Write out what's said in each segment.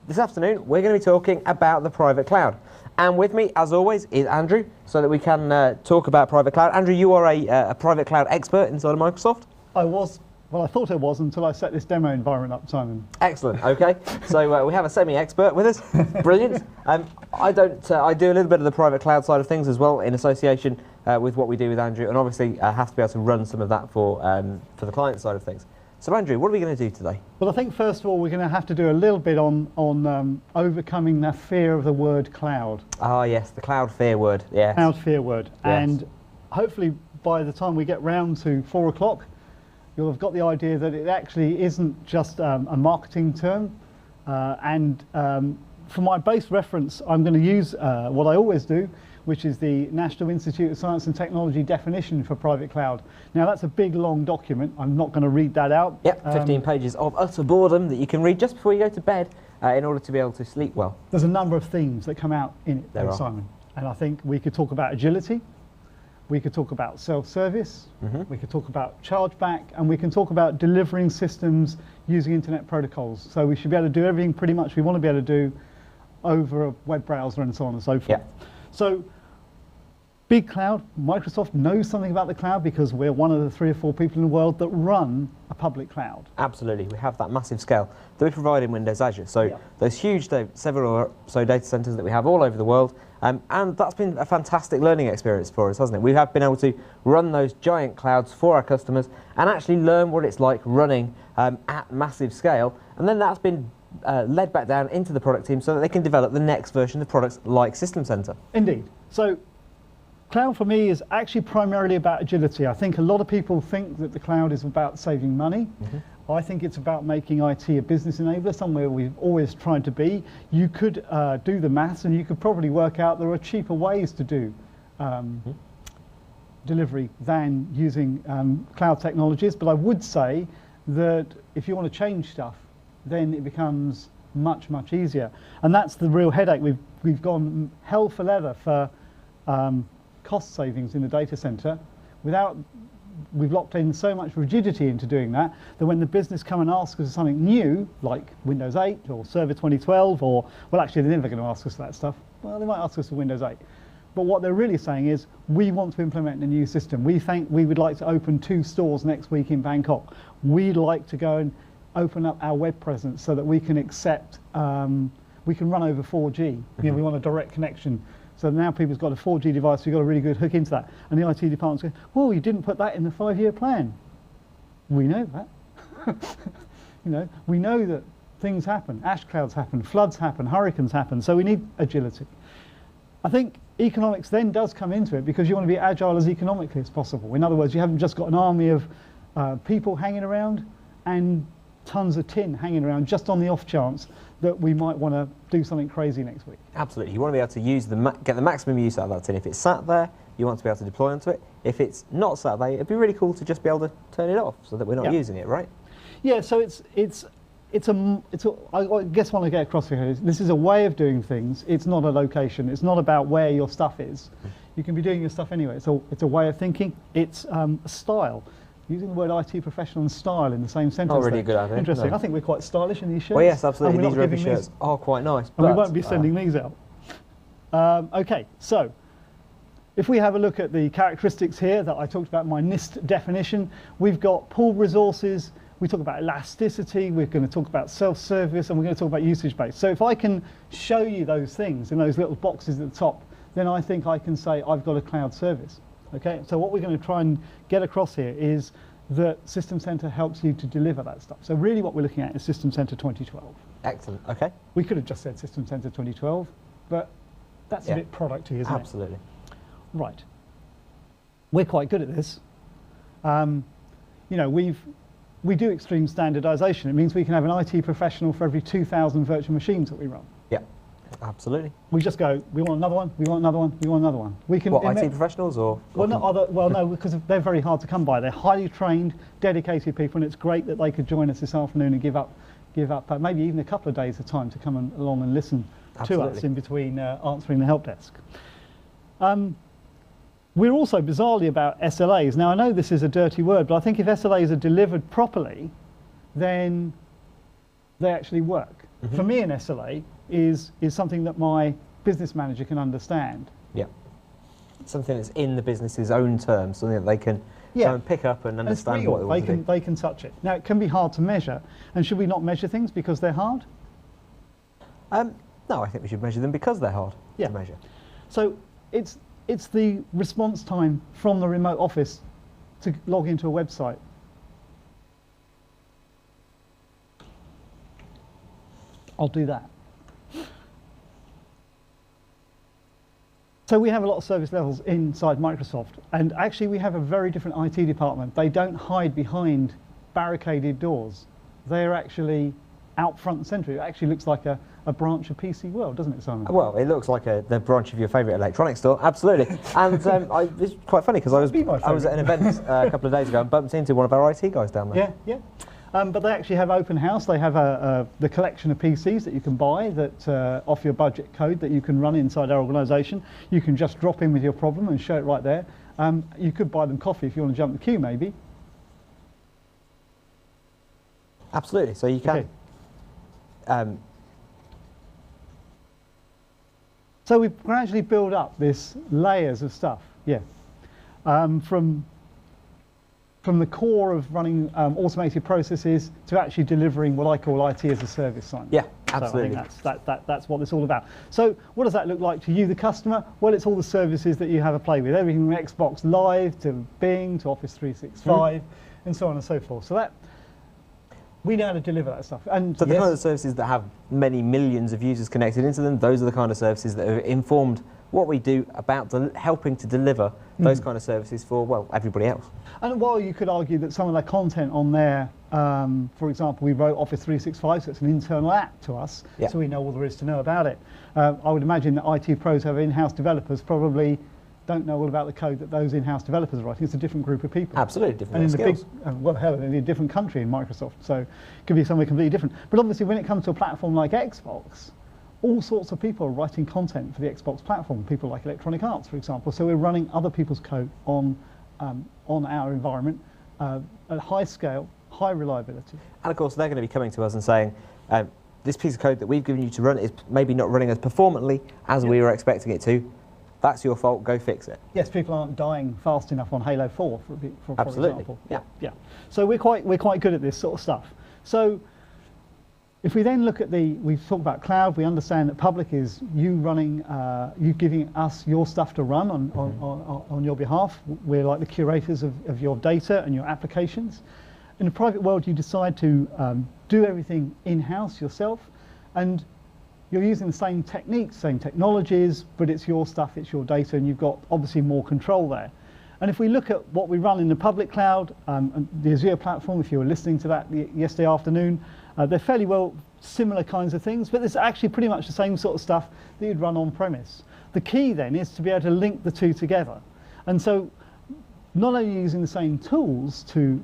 this afternoon we're going to be talking about the private cloud. And with me, as always, is Andrew, so that we can talk about private cloud. Andrew, you are a private cloud expert inside of Microsoft. I was. Well, I thought I was until I set this demo environment up, Simon. Excellent. Okay, so we have a semi-expert with us. Brilliant. I do a little bit of the private cloud side of things as well, in association with what we do with Andrew, and obviously have to be able to run some of that for the client side of things. So Andrew, what are we going to do today? Well, I think first of all we're going to have to do a little bit on overcoming the fear of the word cloud. Ah, yes, the cloud fear word. Yes. Cloud fear word. Yes. And hopefully by the time we get round to 4 o'clock, you'll have got the idea that it actually isn't just a marketing term. For my base reference, I'm going to use what I always do, which is the National Institute of Science and Technology definition for private cloud. Now, that's a big, long document. I'm not going to read that out. Yep, 15 pages of utter boredom that you can read just before you go to bed in order to be able to sleep well. There's a number of themes that come out in it, There are. Simon. And I think we could talk about agility. We could talk about self-service, we could talk about chargeback, and we can talk about delivering systems using internet protocols. So we should be able to do everything pretty much we want to be able to do over a web browser and so on and so forth. Yeah. So big cloud, Microsoft knows something about the cloud because we're one of the 3 or 4 people in the world that run a public cloud. Absolutely, we have that massive scale that we provide in Windows Azure. So those huge several or so data centers that we have all over the world, and that's been a fantastic learning experience for us, hasn't it? We have been able to run those giant clouds for our customers and actually learn what it's like running at massive scale, and then that's been led back down into the product team so that they can develop the next version of products like System Center. Indeed. So cloud for me is actually primarily about agility. I think a lot of people think that the cloud is about saving money. I think it's about making IT a business enabler, somewhere we've always tried to be. You could do the maths and you could probably work out there are cheaper ways to do delivery than using cloud technologies. But I would say that if you want to change stuff, then it becomes much, much easier. And that's the real headache. We've gone hell for leather for cost savings in the data center we've locked in so much rigidity into doing that when the business come and ask us for something new, like Windows 8 or Server 2012, or, well, actually they're never going to ask us for that stuff. Well, they might ask us for Windows 8. But what they're really saying is, we want to implement a new system. We would like to open 2 stores next week in Bangkok. We'd like to go and open up our web presence so that we can accept, we can run over 4G. You know, we want a direct connection. So now people's got a 4G device, we've got a really good hook into that. And the IT department's going, well, you didn't put that in the 5-year plan. We know that. You know, we know that things happen, ash clouds happen, floods happen, hurricanes happen, so we need agility. I think economics then does come into it because you want to be agile as economically as possible. In other words, you haven't just got an army of people hanging around and tons of tin hanging around just on the off chance that we might want to do something crazy next week. Absolutely. You want to be able to use get the maximum use out of that tin. If it's sat there, you want to be able to deploy onto it. If it's not sat there, it'd be really cool to just be able to turn it off so that we're not using it, right? Yeah, so I guess what I get across here is this is a way of doing things. It's not a location. It's not about where your stuff is. You can be doing your stuff anywhere. It's a way of thinking. It's a style. Using the word IT professional and style in the same sentence. Not really a good idea. Interesting. No. I think we're quite stylish in these shirts. Well, yes, absolutely. These rugby shirts are quite nice. And we won't be sending these out. Okay, so if we have a look at the characteristics here that I talked about in my NIST definition, we've got pooled resources, we talk about elasticity, we're going to talk about self-service, and we're going to talk about usage-based. So if I can show you those things in those little boxes at the top, then I think I can say I've got a cloud service. Okay, so what we're going to try and get across here is that System Center helps you to deliver that stuff. So really what we're looking at is System Center 2012. Excellent, okay. We could have just said System Center 2012, but that's a bit producty, isn't it? Absolutely. Right. We're quite good at this. You know, we do extreme standardization. It means we can have an IT professional for every 2,000 virtual machines that we run. Yeah. Absolutely. We just go, we want another one, we want another one, we want another one. We can IT professionals or? Well, no, because they're very hard to come by. They're highly trained, dedicated people, and it's great that they could join us this afternoon and give up maybe even a couple of days of time to come along and listen to us in between answering the help desk. We're also bizarrely about SLAs. Now, I know this is a dirty word, but I think if SLAs are delivered properly, then they actually work. for me an SLA is something that my business manager can understand. Yeah. Something that's in the business's own terms, something that they can go and pick up and understand what they want to do. They can touch it. Now, it can be hard to measure, and should we not measure things because they're hard? No, I think we should measure them because they're hard to measure. So it's the response time from the remote office to log into a website. I'll do that. So we have a lot of service levels inside Microsoft, and actually we have a very different IT department. They don't hide behind barricaded doors. They're actually out front and centre. It actually looks like a branch of PC World, doesn't it, Simon? Well, it looks like the branch of your favourite electronics store, absolutely. And it's quite funny because I was at an event a couple of days ago and bumped into one of our IT guys down there. Yeah. But they actually have open house. They have the collection of PCs that you can buy that off your budget code that you can run inside our organisation. You can just drop in with your problem and show it right there. You could buy them coffee if you want to jump the queue, maybe. Absolutely. So you can. Okay. So we gradually build up this layers of stuff. Yeah. From the core of running automated processes to actually delivering what I call IT as a service, Simon. Yeah, absolutely. So I think that's what it's all about. So what does that look like to you, the customer? Well, it's all the services that you have a play with, everything from Xbox Live to Bing to Office 365 and so on and so forth. So that we know how to deliver that stuff. And so the kind of services that have many millions of users connected into them, those are the kind of services that have informed what we do about helping to deliver those kind of services for, well, everybody else. And while you could argue that some of the content on there, for example, we wrote Office 365, so it's an internal app to us, so we know all there is to know about it. I would imagine that IT pros who have in-house developers probably don't know all about the code that those in-house developers are writing. It's a different group of people. Absolutely different and in skills. The big, well, hell, in a different country in Microsoft, so it could be somewhere completely different. But obviously when it comes to a platform like Xbox, all sorts of people are writing content for the Xbox platform, people like Electronic Arts, for example. So we're running other people's code on our environment at high scale, high reliability. And of course, they're going to be coming to us and saying, this piece of code that we've given you to run is maybe not running as performantly as we were expecting it to. That's your fault, go fix it. Yes, people aren't dying fast enough on Halo 4, for example. Yeah. So we're quite good at this sort of stuff. So if we then look at we've talked about cloud, we understand that public is you running, you giving us your stuff to run on your behalf. We're like the curators of your data and your applications. In the private world, you decide to do everything in-house yourself, and you're using the same techniques, same technologies, but it's your stuff, it's your data, and you've got obviously more control there. And if we look at what we run in the public cloud, and the Azure platform, if you were listening to that yesterday afternoon, they're fairly well similar kinds of things, but it's actually pretty much the same sort of stuff that you'd run on premise. The key then is to be able to link the two together. And so not only using the same tools to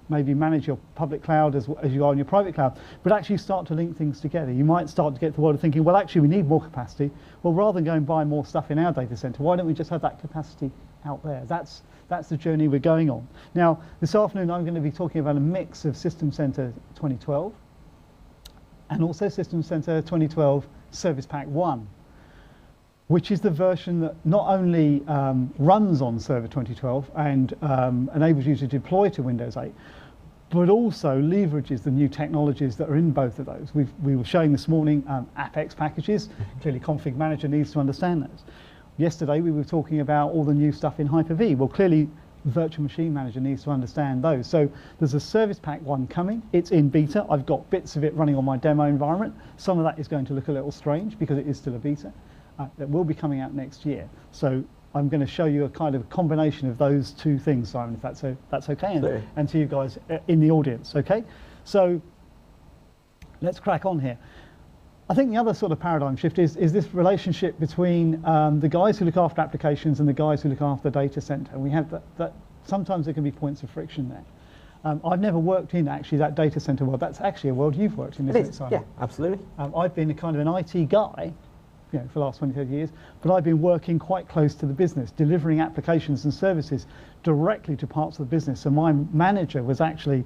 maybe manage your public cloud as you are in your private cloud, but actually start to link things together. You might start to get to the world of thinking, well, actually we need more capacity. Well, rather than go and buy more stuff in our data center, why don't we just have that capacity out there? That's the journey we're going on. Now, this afternoon I'm going to be talking about a mix of System Center 2012 and also System Center 2012 Service Pack 1, which is the version that not only runs on Server 2012 and enables you to deploy to Windows 8, but also leverages the new technologies that are in both of those. We were showing this morning AppX packages. Clearly Config Manager needs to understand those. Yesterday we were talking about all the new stuff in Hyper-V. Well, clearly Virtual Machine Manager needs to understand those. So there's a Service Pack 1 coming. It's in beta. I've got bits of it running on my demo environment. Some of that is going to look a little strange because it is still a beta. That will be coming out next year. So I'm going to show you a kind of combination of those two things, Simon, if that's okay, and to you guys in the audience, okay? So let's crack on here. I think the other sort of paradigm shift is this relationship between the guys who look after applications and the guys who look after the data center. We have that sometimes there can be points of friction there. I've never worked in actually that data center world. That's actually a world you've worked in, isn't it, Simon? Yeah, absolutely. I've been a kind of an IT guy, for the last 20, 30 years, but I've been working quite close to the business, delivering applications and services directly to parts of the business. So my manager was actually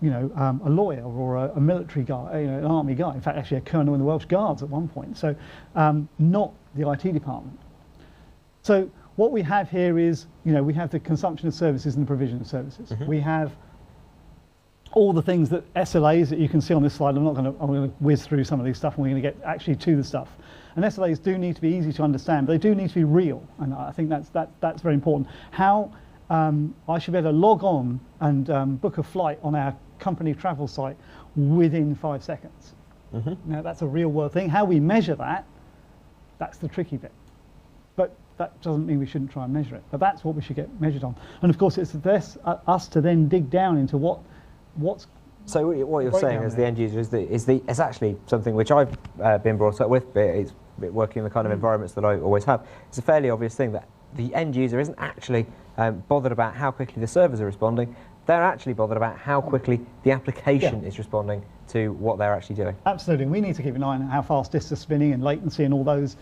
a lawyer or a military guy, an army guy. In fact, actually a colonel in the Welsh Guards at one point. So not the IT department. So what we have here is, we have the consumption of services and the provision of services. Mm-hmm. We have all the things that SLAs that you can see on this slide. I'm going to whiz through some of these stuff, and we're going to get actually to the stuff. And SLAs do need to be easy to understand, but they do need to be real. And I think that's very important. How I should be able to log on and book a flight on our company travel site within 5 seconds. Mm-hmm. Now that's a real world thing. How we measure that, that's the tricky bit. But that doesn't mean we shouldn't try and measure it. But that's what we should get measured on. And of course, it's us to then dig down into what's. So what you're saying as the end user is actually something which I've been brought up with, but it's working in the kind of environments that I always have. It's a fairly obvious thing that the end user isn't actually bothered about how quickly the servers are responding. They're actually bothered about how quickly the application is responding to what they're actually doing. Absolutely. We need to keep an eye on how fast disks are spinning and latency and all those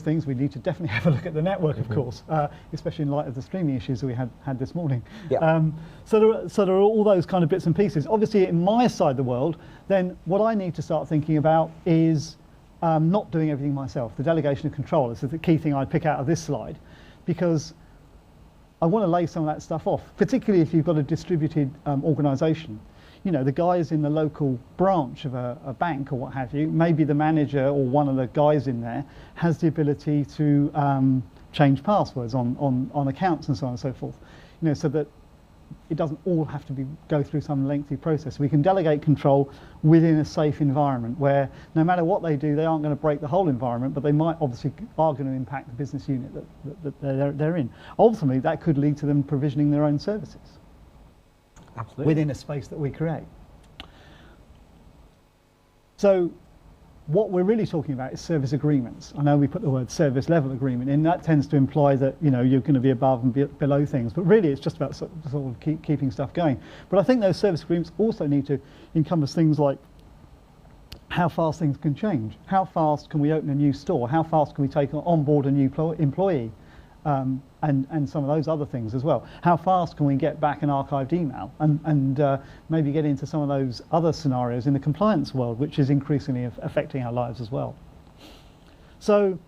things. We need to definitely have a look at the network, of course, especially in light of the streaming issues that we had this morning. Yeah. So there are all those kind of bits and pieces. Obviously, in my side of the world, then what I need to start thinking about is not doing everything myself. The delegation of control is the key thing I'd pick out of this slide, because I want to lay some of that stuff off, particularly if you've got a distributed organisation. The guys in the local branch of a bank or what have you, maybe the manager or one of the guys in there has the ability to change passwords on accounts and so on and so forth, so that it doesn't all have to go through some lengthy process. We can delegate control within a safe environment where no matter what they do, they aren't going to break the whole environment, but they might obviously are going to impact the business unit that they're in. Ultimately, that could lead to them provisioning their own services. Absolutely. Within a space that we create. So what we're really talking about is service agreements. I know we put the word service level agreement in. That tends to imply that you're going to be above and below things, but really it's just about sort of keeping stuff going. But I think those service agreements also need to encompass things like how fast things can change. How fast can we open a new store? How fast can we take on board a new employee? And some of those other things as well. How fast can we get back an archived email and maybe get into some of those other scenarios in the compliance world, which is increasingly affecting our lives as well. So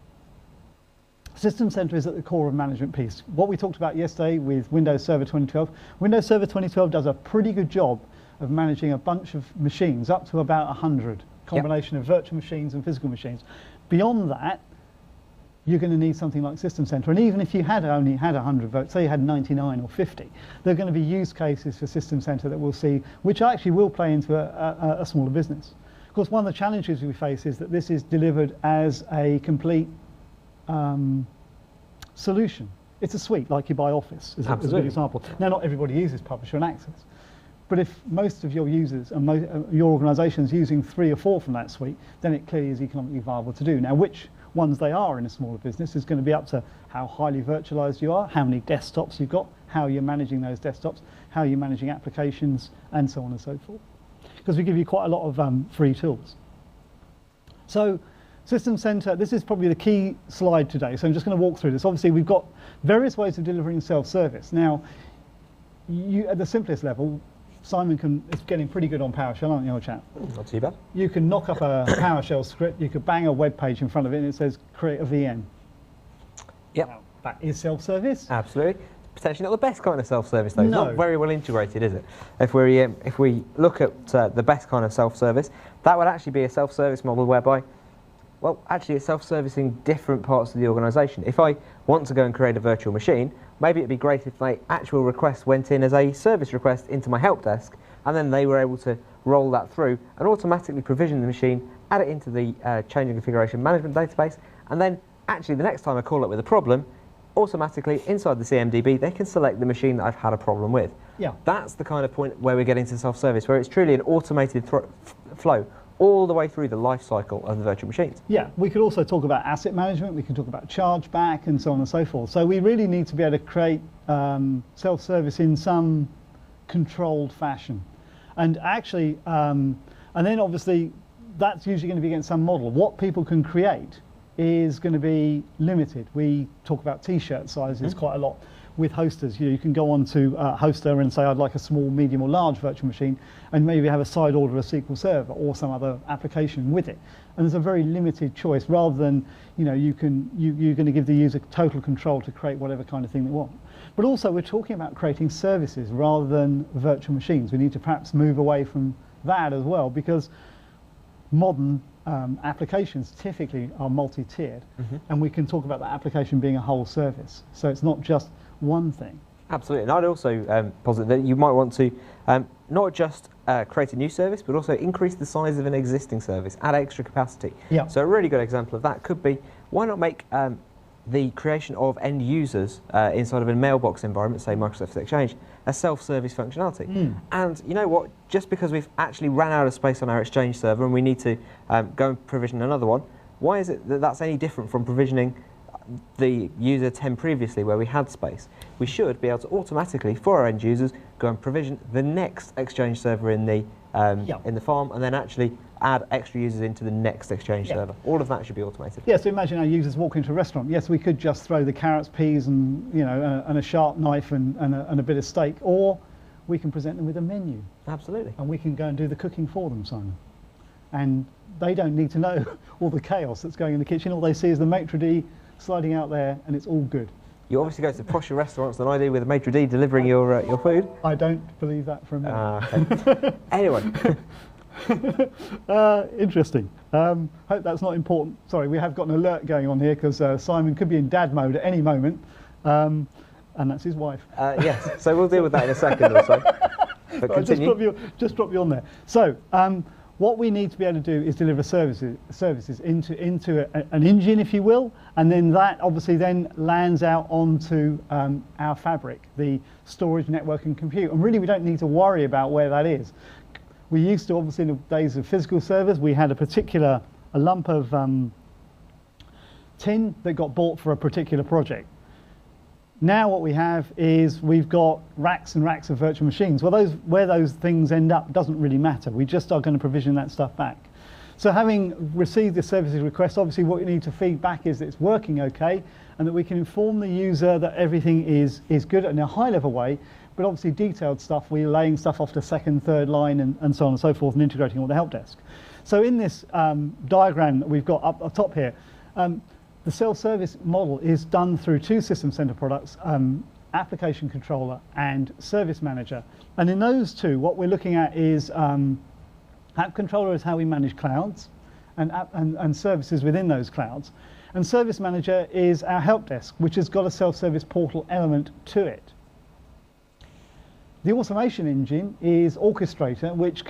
System Center is at the core of management piece. What we talked about yesterday with Windows Server 2012, Windows Server 2012 does a pretty good job of managing a bunch of machines, up to about 100, combination of virtual machines and physical machines. Beyond that, you're going to need something like System Center. And even if you had only had 100 votes, say you had 99 or 50, there are going to be use cases for System Center that we'll see, which actually will play into a smaller business. Of course, one of the challenges we face is that this is delivered as a complete solution. It's a suite, like you buy Office, is a good example. Now, not everybody uses Publisher and Access. But if most of your users and your organisation is using 3 or 4 from that suite, then it clearly is economically viable to do. Now, which ones they are in a smaller business is going to be up to how highly virtualized you are, how many desktops you've got, how you're managing those desktops, how you're managing applications, and so on and so forth. Because we give you quite a lot of free tools. So System Center, this is probably the key slide today, so I'm just going to walk through this. Obviously, we've got various ways of delivering self-service. Now, at the simplest level, Simon is getting pretty good on PowerShell, aren't you, old chap? Not too bad. You can knock up a PowerShell script, you could bang a web page in front of it and it says create a VM. Yep. Now, that is self-service. Absolutely. Potentially not the best kind of self-service though. No. It's not very well integrated, is it? If we look at the best kind of self-service, that would actually be a self-service model whereby, well, actually it's self-servicing different parts of the organisation. If I want to go and create a virtual machine, maybe it'd be great if my actual request went in as a service request into my help desk, and then they were able to roll that through and automatically provision the machine, add it into the change and configuration management database, and then actually the next time I call it with a problem, automatically inside the CMDB they can select the machine that I've had a problem with. Yeah. That's the kind of point where we're getting to self-service, where it's truly an automated flow all the way through the life cycle of the virtual machines. Yeah, we could also talk about asset management, we can talk about chargeback and so on and so forth. So we really need to be able to create self-service in some controlled fashion. And actually, and then obviously that's usually going to be against some model. What people can create is going to be limited. We talk about t-shirt sizes quite a lot. with hosters. You can go on to Hoster and say, I'd like a small, medium or large virtual machine, and maybe have a side order of SQL Server or some other application with it. And there's a very limited choice, rather than, you're going to give the user total control to create whatever kind of thing they want. But also we're talking about creating services rather than virtual machines. We need to perhaps move away from that as well, because modern applications typically are multi-tiered, and we can talk about that application being a whole service. So it's not just one thing. Absolutely, and I'd also posit that you might want to not just create a new service, but also increase the size of an existing service, add extra capacity. Yeah. So a really good example of that could be, why not make the creation of end users inside of a mailbox environment, say Microsoft Exchange, a self-service functionality. And you know what, just because we've actually ran out of space on our Exchange server and we need to go and provision another one, why is it that that's any different from provisioning the user 10 previously where we had space? We should be able to automatically, for our end users, go and provision the next Exchange server in the farm, and then actually add extra users into the next Exchange server. All of that should be automated. Yeah, so imagine our users walk into a restaurant. Yes, we could just throw the carrots, peas, and and a sharp knife and a bit of steak, or we can present them with a menu. Absolutely. And we can go and do the cooking for them, Simon. And they don't need to know all the chaos that's going in the kitchen. All they see is the maitre d' sliding out there, and it's all good. You obviously go to posher restaurants than I do, with a maitre d' delivering your food. I don't believe that for a minute. Okay. Anyway. Interesting. Hope that's not important. Sorry, we have got an alert going on here, because Simon could be in dad mode at any moment, and that's his wife. Yes, so we'll deal with that in a second or so. But continue. Just drop you on there. So what we need to be able to do is deliver services into an engine, if you will, and then that obviously then lands out onto our fabric, the storage, network and compute. And really we don't need to worry about where that is. We used to, obviously in the days of physical servers, we had a lump of tin that got bought for a particular project. Now what we have is we've got racks and racks of virtual machines. Well, where those things end up doesn't really matter. We just are going to provision that stuff back. So having received the services request, obviously what you need to feed back is that it's working okay, and that we can inform the user that everything is good in a high level way, but obviously detailed stuff, we're laying stuff off to second, third line and so on and so forth, and integrating all the help desk. So in this diagram that we've got up top here, the self-service model is done through two system center products, Application Controller and Service Manager. And in those two, what we're looking at is App Controller is how we manage clouds and services within those clouds. And Service Manager is our help desk, which has got a self-service portal element to it. The automation engine is Orchestrator, which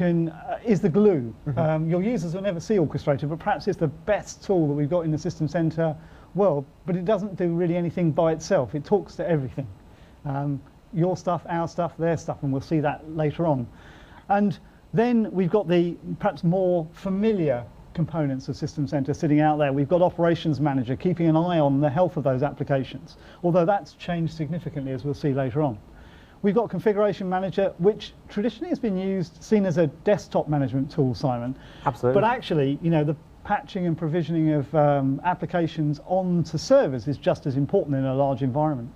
is the glue. Your users will never see Orchestrator, but perhaps it's the best tool that we've got in the System Center world, but it doesn't do really anything by itself. It talks to everything. Your stuff, our stuff, their stuff, and we'll see that later on. And then we've got the perhaps more familiar components of System Center sitting out there. We've got Operations Manager, keeping an eye on the health of those applications, although that's changed significantly, as we'll see later on. We've got Configuration Manager, which traditionally has been seen as a desktop management tool, Simon. Absolutely. But actually, the patching and provisioning of applications onto servers is just as important in a large environment.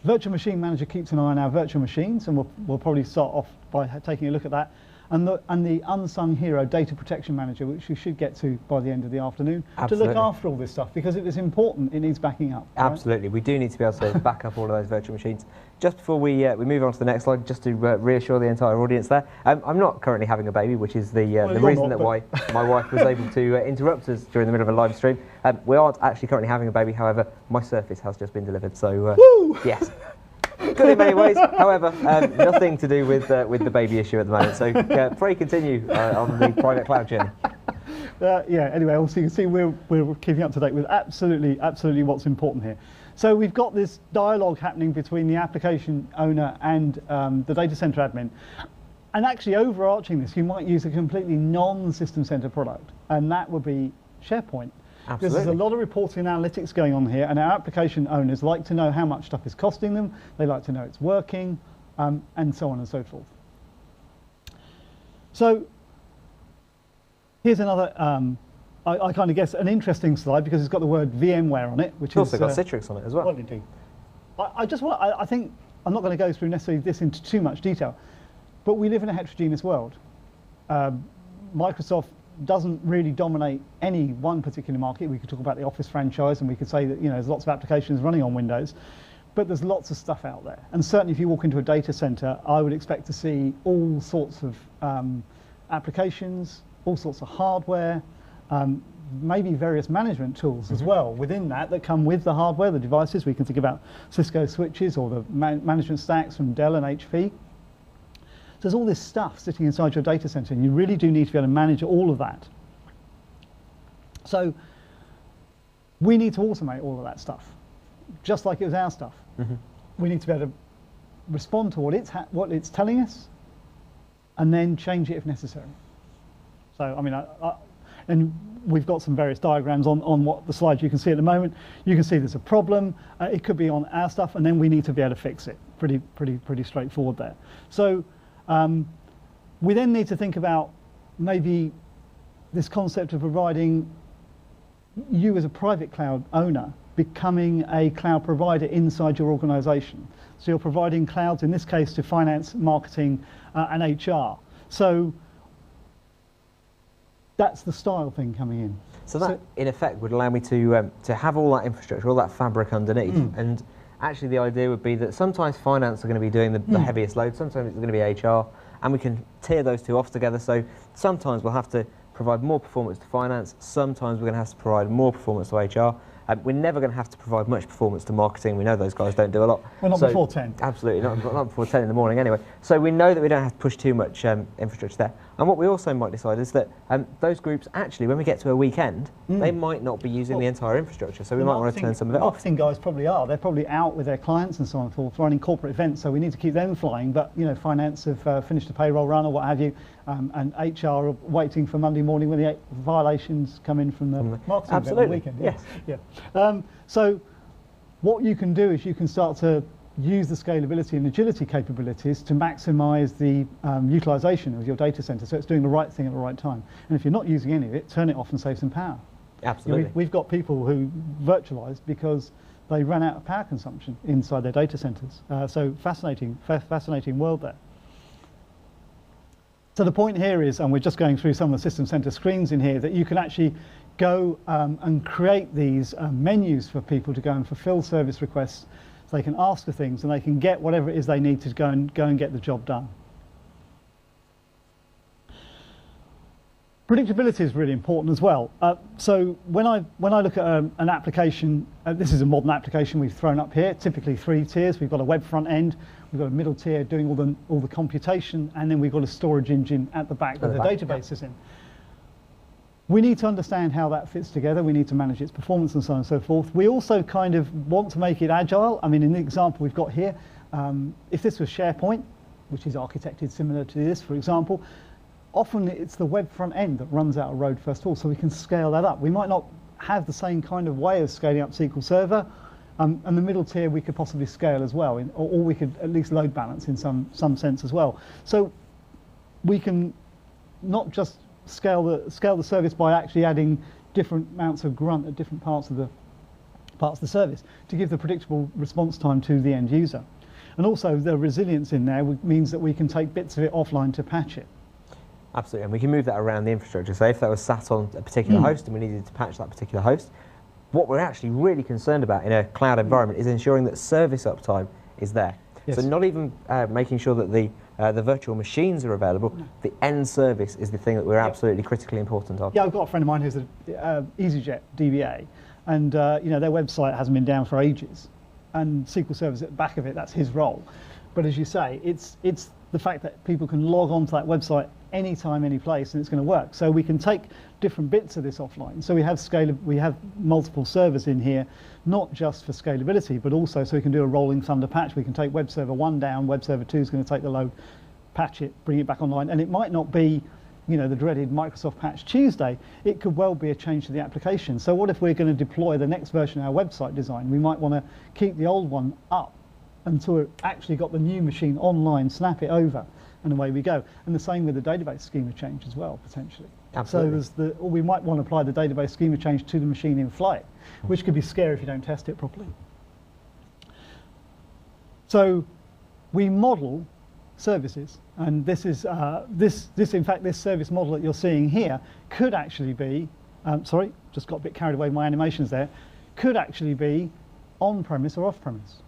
Virtual Machine Manager keeps an eye on our virtual machines, and we'll probably start off by taking a look at that. And the unsung hero, Data Protection Manager, which we should get to by the end of the afternoon, Absolutely. to look after all this stuff, because if it's important, it needs backing up. Absolutely, right? We do need to be able to back up all of those virtual machines. Just before we move on to the next slide, just to reassure the entire audience there, I'm not currently having a baby, which is the reason why my wife was able to interrupt us during the middle of a live stream. We aren't actually currently having a baby, however, my Surface has just been delivered, so yes. Good in many ways, however, nothing to do with the baby issue at the moment. So pray continue on the private cloud journey. Yeah, anyway, also you can see we're keeping up to date with absolutely what's important here. So we've got this dialogue happening between the application owner and the data center admin. And actually overarching this, you might use a completely non-System Center product, and that would be SharePoint. Absolutely. Because there's a lot of reporting and analytics going on here, and our application owners like to know how much stuff is costing them, they like to know it's working, and so on and so forth. So here's another, I kind of guess, an interesting slide, because it's got the word VMware on it, which it's also got Citrix on it as well. Well, indeed. I think I'm not going to go through necessarily this into too much detail, but we live in a heterogeneous world. Microsoft doesn't really dominate any one particular market. We could talk about the Office franchise, and we could say that there's lots of applications running on Windows, but there's lots of stuff out there. And certainly, if you walk into a data center, I would expect to see all sorts of applications, all sorts of hardware. Maybe various management tools as well within that come with the hardware, the devices. We can think about Cisco switches or the management stacks from Dell and HP. So there's all this stuff sitting inside your data center, and you really do need to be able to manage all of that. So we need to automate all of that stuff, just like it was our stuff. We need to be able to respond to what it's telling us, and then change it if necessary. So, I mean, and we've got some various diagrams on what the slides you can see at the moment. You can see there's a problem. It could be on our stuff, and then we need to be able to fix it. Pretty straightforward there. So we then need to think about maybe this concept of providing you as a private cloud owner becoming a cloud provider inside your organization. So you're providing clouds, in this case, to finance, marketing, and HR. So that's the style thing coming in. So that, in effect, would allow me to have all that infrastructure, all that fabric underneath. And actually, the idea would be that sometimes finance are going to be doing the heaviest load, sometimes it's going to be HR, and we can tier those two off together. So sometimes we'll have to provide more performance to finance, sometimes we're going to have to provide more performance to HR. We're never going to have to provide much performance to marketing. We know those guys don't do a lot. Well, not before 10. Absolutely, not before 10 in the morning anyway. So we know that we don't have to push too much infrastructure there. And what we also might decide is that those groups, actually, when we get to a weekend, they might not be using the entire infrastructure. So we might want to turn some of it off. Marketing guys probably are. They're probably out with their clients and so on for running corporate events. So we need to keep them flying. But, finance have finished a payroll run or what have you. And HR are waiting for Monday morning when the violations come in from the marketing event on the weekend. Yes. Yeah. So what you can do is you can start to use the scalability and agility capabilities to maximize the utilization of your data center, so it's doing the right thing at the right time. And if you're not using any of it, turn it off and save some power. Absolutely. We've got people who virtualized because they ran out of power consumption inside their data centers. So fascinating world there. So the point here is, and we're just going through some of the system center screens in here, that you can actually go and create these menus for people to go and fulfill service requests. So they can ask for things and they can get whatever it is they need to go and get the job done. Predictability is really important as well. So when I look at an application, this is a modern application we've thrown up here, typically 3 tiers. We've got a web front end, we've got a middle tier doing all the computation, and then we've got a storage engine at the back that the database is in. We need to understand how that fits together. We need to manage its performance and so on and so forth. We also kind of want to make it agile. I mean, in the example we've got here, if this was SharePoint, which is architected similar to this, for example, often it's the web front end that runs out of road first of all, so we can scale that up. We might not have the same kind of way of scaling up SQL Server, and the middle tier we could possibly scale as well, or we could at least load balance in some sense as well. So we can not just scale the service by actually adding different amounts of grunt at different parts of the service to give the predictable response time to the end user. And also the resilience in there means that we can take bits of it offline to patch it. Absolutely, and we can move that around the infrastructure. So if that was sat on a particular host and we needed to patch that particular host, what we're actually really concerned about in a cloud environment is ensuring that service uptime is there. Yes. So not even making sure that the virtual machines are available, the end service is the thing that we're absolutely critically important of. Yeah, I've got a friend of mine who's an EasyJet DBA, and their website hasn't been down for ages, and SQL Server's at the back of it, that's his role. But as you say, it's the fact that people can log on to that website anytime, any place, and it's going to work. So we can take different bits of this offline. So we have multiple servers in here, not just for scalability, but also so we can do a rolling thunder patch. We can take web server 1 down, web server 2 is going to take the load, patch it, bring it back online, and it might not be the dreaded Microsoft Patch Tuesday. It could well be a change to the application. So what if we're going to deploy the next version of our website design? We might want to keep the old one up until we've actually got the new machine online, snap it over, and away we go. And the same with the database schema change as well, potentially. Absolutely. So or we might want to apply the database schema change to the machine in flight, which could be scary if you don't test it properly. So we model services, and this is in fact this service model that you're seeing here could actually be sorry, just got a bit carried away with my animations there, could actually be on-premise or off-premise.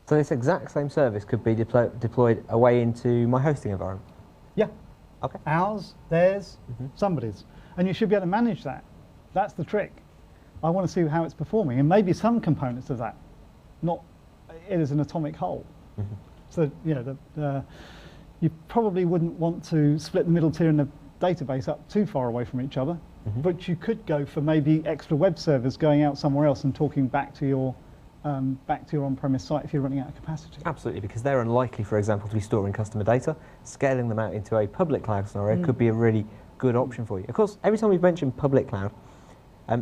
So this exact same service could be deployed away into my hosting environment? Yeah. Okay. Ours, theirs, somebody's. And you should be able to manage that. That's the trick. I want to see how it's performing, and maybe some components of that, not it as an atomic whole. So, you know, you probably wouldn't want to split the middle tier and the database up too far away from each other, but you could go for maybe extra web servers going out somewhere else and talking back to your on-premise site if you're running out of capacity. Absolutely, because they're unlikely, for example, to be storing customer data. Scaling them out into a public cloud scenario could be a really good option for you. Of course, every time we've mentioned public cloud,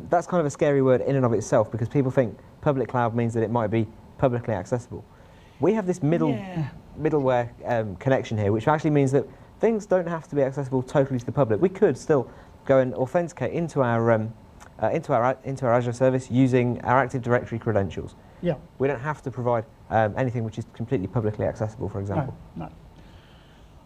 that's kind of a scary word in and of itself, because people think public cloud means that it might be publicly accessible. We have this middleware connection here, which actually means that things don't have to be accessible totally to the public. We could still go and authenticate into our Azure service using our Active Directory credentials. Yeah. We don't have to provide anything which is completely publicly accessible, for example. No.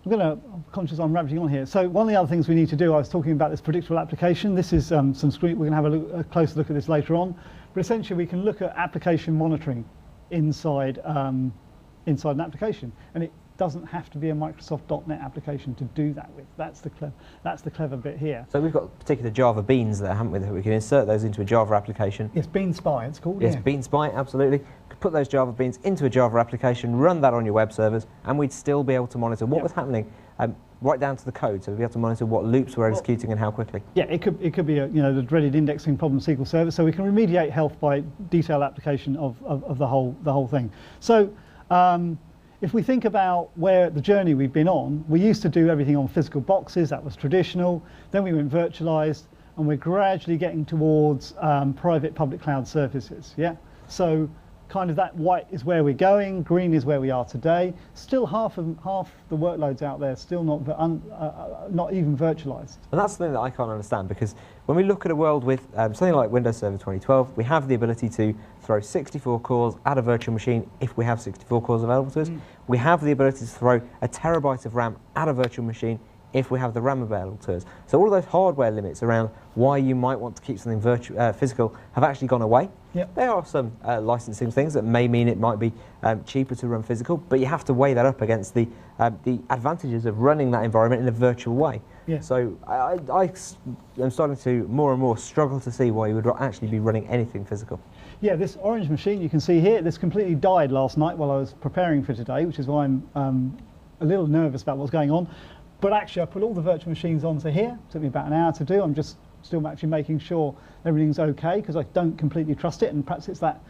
I'm conscious I'm rabbiting on here. So one of the other things we need to do, I was talking about this predictable application. This is some screen. We're going to have a closer look at this later on. But essentially, we can look at application monitoring inside an application, and it doesn't have to be a Microsoft.NET application to do that with. That's the clever bit here. So we've got particular Java beans there, haven't we? That we can insert those into a Java application. Yes, Bean Spy it's called. Yes, Bean Spy, absolutely. Put those Java beans into a Java application, run that on your web servers, and we'd still be able to monitor what was happening right down to the code. So we'd be able to monitor what loops were executing and how quickly. Yeah, it could be the dreaded indexing problem SQL Server. So we can remediate health by detailed application of the whole thing. So if we think about where the journey we've been on, we used to do everything on physical boxes. That was traditional. Then we went virtualized, and we're gradually getting towards private public cloud services. Yeah. So kind of that white is where we're going, green is where we are today. Still half the workloads out there still not even virtualized. And that's something that I can't understand, because when we look at a world with something like Windows Server 2012, we have the ability to throw 64 cores at a virtual machine if we have 64 cores available to us. We have the ability to throw a terabyte of RAM at a virtual machine if we have the RAM available to us. So all of those hardware limits around why you might want to keep something physical have actually gone away. Yep. There are some licensing things that may mean it might be cheaper to run physical, but you have to weigh that up against the advantages of running that environment in a virtual way. Yeah. So I am starting to more and more struggle to see why you would actually be running anything physical. Yeah, this orange machine you can see here, this completely died last night while I was preparing for today, which is why I'm a little nervous about what's going on. But actually, I put all the virtual machines onto here. It took me about an hour to do. I'm just still actually making sure everything's okay, because I don't completely trust it, and perhaps it's that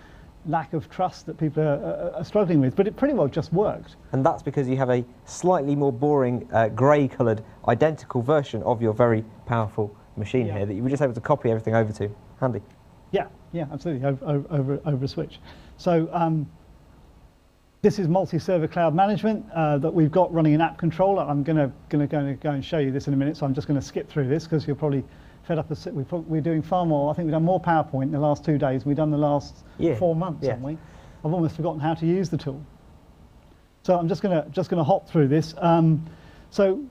lack of trust that people are struggling with. But it pretty well just worked. And that's because you have a slightly more boring grey-coloured identical version of your very powerful machine here that you were just able to copy everything over to. Handy. Yeah, absolutely, over a switch. So this is multi-server cloud management that we've got running an app controller. I'm going to go and show you this in a minute, so I'm just going to skip through this because you're probably fed up. We're doing far more. I think we've done more PowerPoint in the last 2 days. We've done the last 4 months, haven't we? I've almost forgotten how to use the tool. So I'm just going to hop through this. So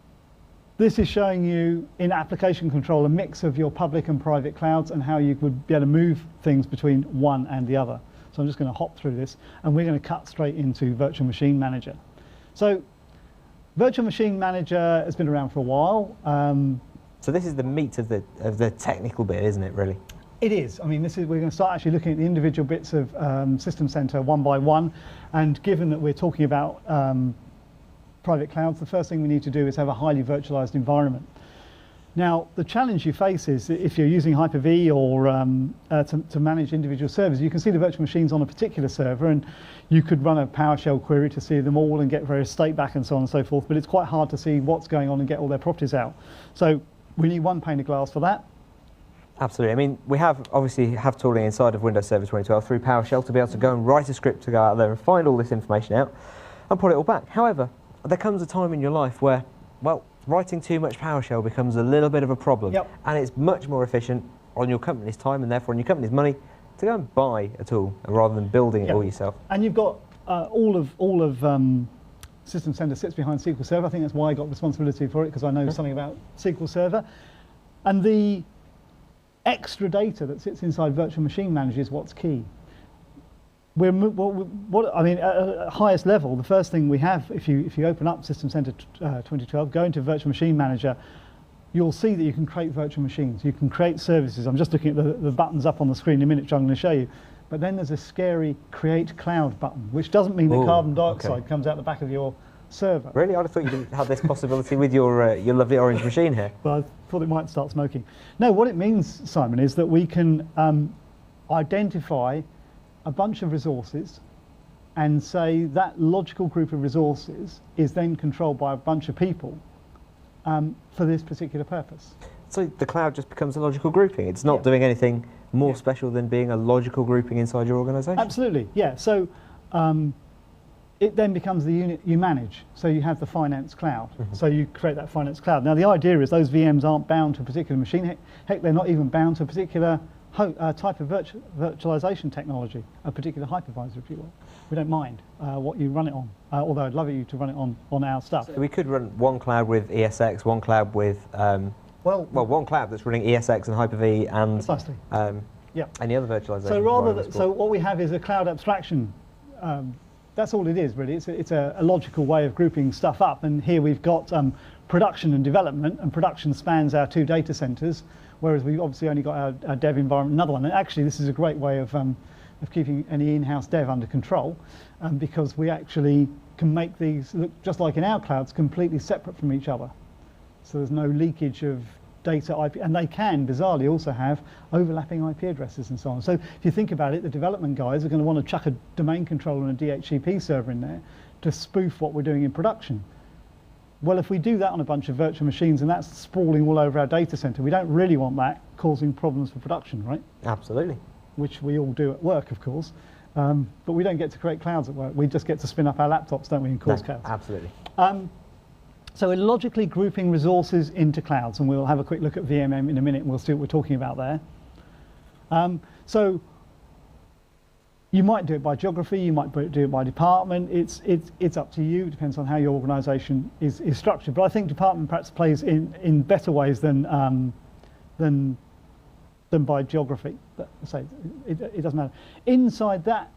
this is showing you in application control a mix of your public and private clouds and how you would be able to move things between one and the other. So I'm just going to hop through this, and we're going to cut straight into Virtual Machine Manager. So Virtual Machine Manager has been around for a while. So this is the meat of the technical bit, isn't it, really? It is. I mean, we're going to start actually looking at the individual bits of System Center one by one. And given that we're talking about private clouds, the first thing we need to do is have a highly virtualized environment. Now, the challenge you face is if you're using Hyper-V or to manage individual servers, you can see the virtual machines on a particular server, and you could run a PowerShell query to see them all and get various state back and so on and so forth, but it's quite hard to see what's going on and get all their properties out. So we need one pane of glass for that. Absolutely. I mean, we obviously have tooling inside of Windows Server 2012 through PowerShell to be able to go and write a script to go out there and find all this information out and put it all back. However, there comes a time in your life where, well, writing too much PowerShell becomes a little bit of a problem, and it's much more efficient on your company's time and therefore on your company's money to go and buy a tool rather than building it all yourself. And you've got all of System Center sits behind SQL Server. I think that's why I got responsibility for it, because I know something about SQL Server. And the extra data that sits inside Virtual Machine Manager is what's key. I mean, at highest level, the first thing we have, if you open up System Center 2012, go into Virtual Machine Manager, you'll see that you can create virtual machines. You can create services. I'm just looking at the buttons up on the screen in a minute, which I'm going to show you. But then there's a scary Create Cloud button, which doesn't mean that carbon dioxide comes out the back of your server. Really? I'd have thought you didn't have this possibility with your lovely orange machine here. Well, I thought it might start smoking. No, what it means, Simon, is that we can identify a bunch of resources and say that logical group of resources is then controlled by a bunch of people for this particular purpose. So the cloud just becomes a logical grouping. It's not doing anything more special than being a logical grouping inside your organisation. Absolutely, yeah. So it then becomes the unit you manage. So you have the finance cloud. So you create that finance cloud. Now the idea is those VMs aren't bound to a particular machine. Heck, they're not even bound to a particular type of virtualization technology, a particular hypervisor, if you will. We don't mind what you run it on, although I'd love you to run it on our stuff. So we could run one cloud with ESX, one cloud with, one cloud that's running ESX and Hyper-V and any other virtualization. So what we have is a cloud abstraction. That's all it is, really. It's a logical way of grouping stuff up. And here we've got production and development, and production spans our 2 data centers, whereas we've obviously only got our dev environment, another one. And actually, this is a great way of keeping any in-house dev under control, because we actually can make these look just like in our clouds, completely separate from each other. So there's no leakage of data IP, and they can, bizarrely, also have overlapping IP addresses and so on. So if you think about it, the development guys are going to want to chuck a domain controller and a DHCP server in there to spoof what we're doing in production. Well, if we do that on a bunch of virtual machines and that's sprawling all over our data center, we don't really want that causing problems for production, right? Absolutely. Which we all do at work, of course. But we don't get to create clouds at work. We just get to spin up our laptops, don't we, and cause chaos. Absolutely. So we're logically grouping resources into clouds, and we'll have a quick look at VMM in a minute, and we'll see what we're talking about there. So you might do it by geography, you might do it by department. It's up to you. It depends on how your organisation is structured. But I think department perhaps plays in better ways than by geography. But say it doesn't matter. Inside that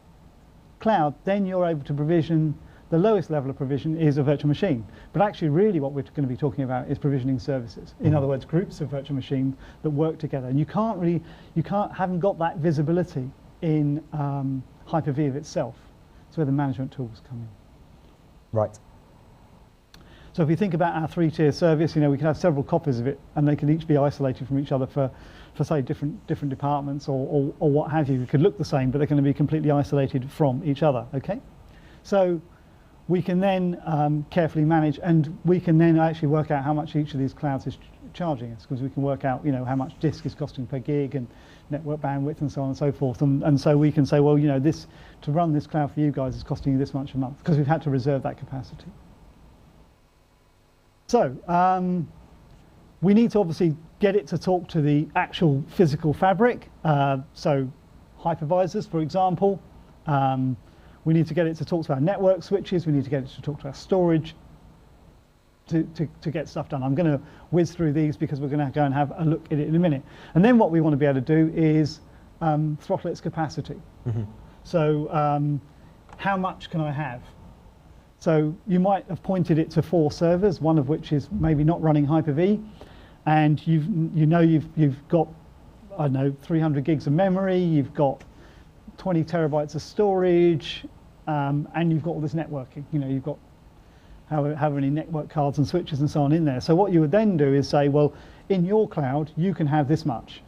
cloud, then you're able to provision. The lowest level of provision is a virtual machine. But actually, really what we're going to be talking about is provisioning services. In other words, groups of virtual machines that work together. And you haven't got that visibility in Hyper-V of itself. It's where the management tools come in. Right. So if you think about our 3-tier service, we can have several copies of it, and they can each be isolated from each other for say, different departments or what have you. It could look the same, but they're going to be completely isolated from each other, okay? So we can then carefully manage, and we can then actually work out how much each of these clouds is charging us, because we can work out, how much disk is costing per gig and network bandwidth and so on and so forth. And so we can say, well, this to run this cloud for you guys is costing you this much a month, because we've had to reserve that capacity. So we need to obviously get it to talk to the actual physical fabric. So hypervisors, for example. We need to get it to talk to our network switches. We need to get it to talk to our storage to get stuff done. I'm going to whiz through these because we're going to go and have a look at it in a minute. And then what we want to be able to do is throttle its capacity. So how much can I have? So you might have pointed it to 4 servers, one of which is maybe not running Hyper-V, and you've got, I don't know, 300 gigs of memory, you've got 20 terabytes of storage, and you've got all this networking. You've got however many network cards and switches and so on in there. So what you would then do is say, well, in your cloud, you can have this much.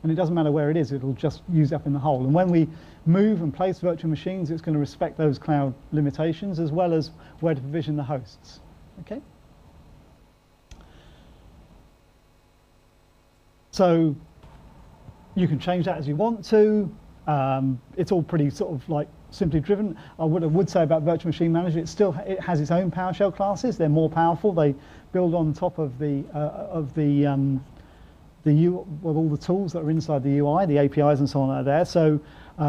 And it doesn't matter where it is, it'll just use up in the whole. And when we move and place virtual machines, it's going to respect those cloud limitations as well as where to provision the hosts. Okay? So you can change that as you want to. It's all pretty sort of like simply driven. I would say about Virtual Machine Manager, it has its own PowerShell classes. They're more powerful. They build on top of all the tools that are inside the UI, the APIs and so on are there. So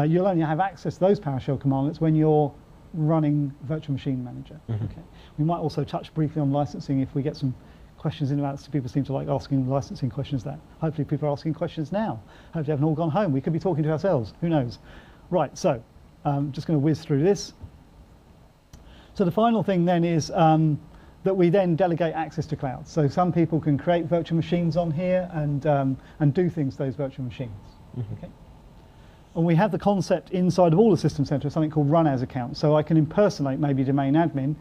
you'll only have access to those PowerShell commandlets when you're running Virtual Machine Manager. Okay. We might also touch briefly on licensing if we get some questions in about it. People seem to like asking licensing questions there. Hopefully people are asking questions now. Hopefully they haven't all gone home. We could be talking to ourselves. Who knows? Right, so just going to whiz through this. So the final thing then is that we then delegate access to clouds. So some people can create virtual machines on here and do things to those virtual machines. Okay. And we have the concept inside of all the System Center of something called run as account. So I can impersonate maybe domain admin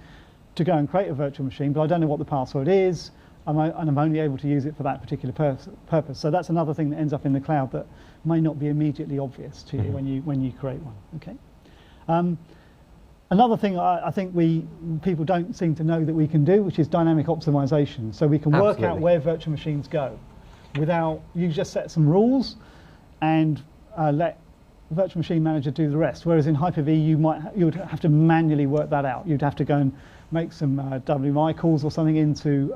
to go and create a virtual machine, but I don't know what the password is, and I'm only able to use it for that particular purpose. So that's another thing that ends up in the cloud that may not be immediately obvious to you when you create one. Okay. Another thing I think people don't seem to know that we can do, which is dynamic optimization. So we can work out where virtual machines go without, you just set some rules and let Virtual Machine Manager do the rest. Whereas in Hyper-V, you would have to manually work that out. You'd have to go and make some WMI calls or something into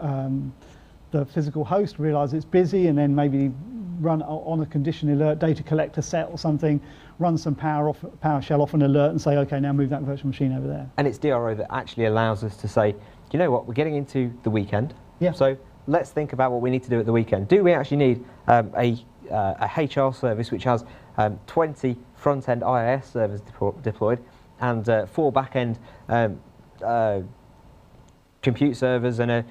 the physical host, realize it's busy, and then maybe run on a condition alert data collector set or something, run some PowerShell off an alert and say, okay, now move that virtual machine over there. And it's DRO that actually allows us to say, you know what, we're getting into the weekend, so let's think about what we need to do at the weekend. Do we actually need a HR service which has 20 front-end IIS servers deployed and 4 back-end compute servers and an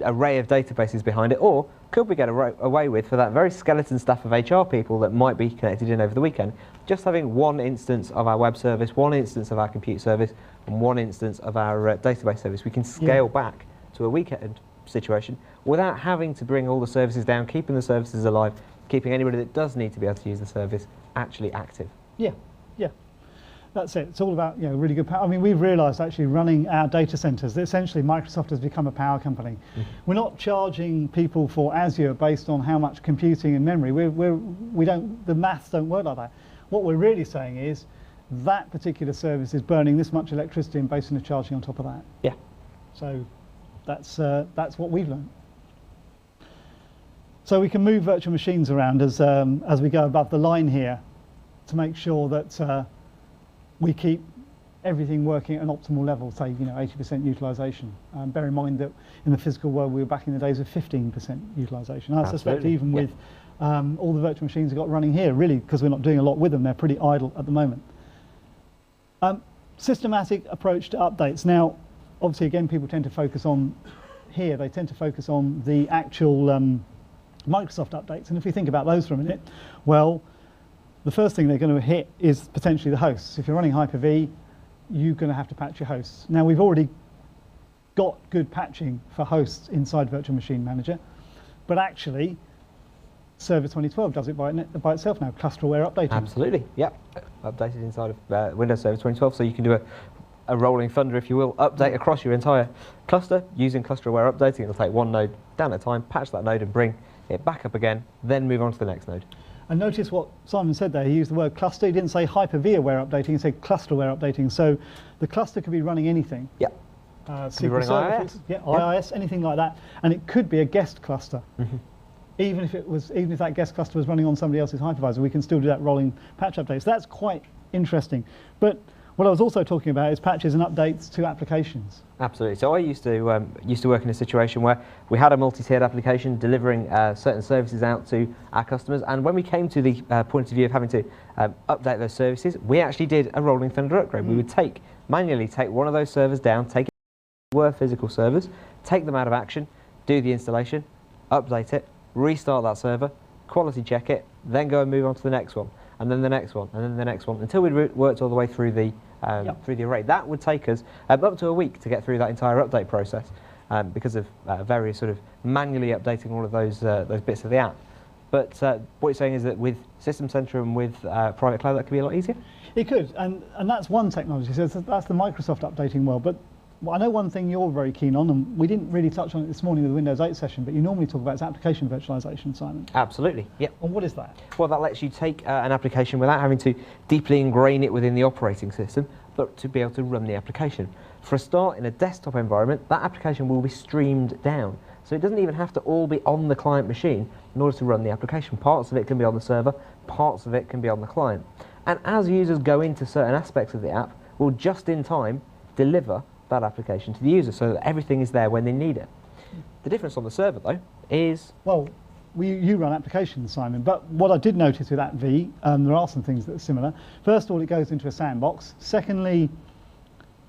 array of databases behind it? Or could we get away with, for that very skeleton staff of HR people that might be connected in over the weekend, just having one instance of our web service, one instance of our compute service, and one instance of our database service? We can scale back to a weekend situation without having to bring all the services down, keeping the services alive, keeping anybody that does need to be able to use the service actually active. Yeah. That's it. It's all about really good power. I mean, we've realised actually running our data centres that essentially Microsoft has become a power company. We're not charging people for Azure based on how much computing and memory. The maths don't work like that. What we're really saying is that particular service is burning this much electricity and basing the charging on top of that. Yeah. So that's what we've learned. So we can move virtual machines around as we go above the line here to make sure that we keep everything working at an optimal level, say 80% utilisation. Bear in mind that in the physical world we were back in the days of 15% utilisation. I suspect even with all the virtual machines we've got running here, really, because we're not doing a lot with them, they're pretty idle at the moment. Systematic approach to updates. Now, obviously, again, people tend to focus on here. They tend to focus on the actual Microsoft updates. And if we think about those for a minute, well, the first thing they're going to hit is potentially the hosts. If you're running Hyper-V, you're going to have to patch your hosts. Now, we've already got good patching for hosts inside Virtual Machine Manager, but actually, Server 2012 does it by itself now, cluster-aware updating. Absolutely, yep. Updated inside of Windows Server 2012, so you can do a rolling thunder, if you will, update across your entire cluster using cluster-aware updating. It'll take one node down at a time, patch that node and bring it back up again, then move on to the next node. And notice what Simon said there. He used the word cluster. He didn't say Hyper-V aware updating. He said cluster-aware updating. So the cluster could be running anything. Yep. Could be running IIS. IIS, anything like that. And it could be a guest cluster. Even if that guest cluster was running on somebody else's hypervisor, we can still do that rolling patch updates. That's quite interesting. But what I was also talking about is patches and updates to applications. Absolutely. So I used to work in a situation where we had a multi-tiered application delivering certain services out to our customers, and when we came to the point of view of having to update those services, we actually did a rolling thunder upgrade. We would manually take one of those servers down, take it were physical servers, take them out of action, do the installation, update it, restart that server, quality check it, then go and move on to the next one, and then the next one, and then the next one, until we'd worked all the way through the array. That would take us up to a week to get through that entire update process because of various sort of manually updating all of those bits of the app. But what you're saying is that with System Center and with private cloud, that could be a lot easier? It could, and that's one technology. So that's the Microsoft updating world. But I know one thing you're very keen on, and we didn't really touch on it this morning with the Windows 8 session, but you normally talk about is application virtualization, Simon. Absolutely, yeah. And what is that? Well, that lets you take an application without having to deeply ingrain it within the operating system, but to be able to run the application. For a start, in a desktop environment, that application will be streamed down. So it doesn't even have to all be on the client machine in order to run the application. Parts of it can be on the server, parts of it can be on the client. And as users go into certain aspects of the app, will just in time deliver that application to the user so that everything is there when they need it. The difference on the server, though, is... Well, you run applications, Simon, but what I did notice with AppV, there are some things that are similar. First of all, it goes into a sandbox. Secondly,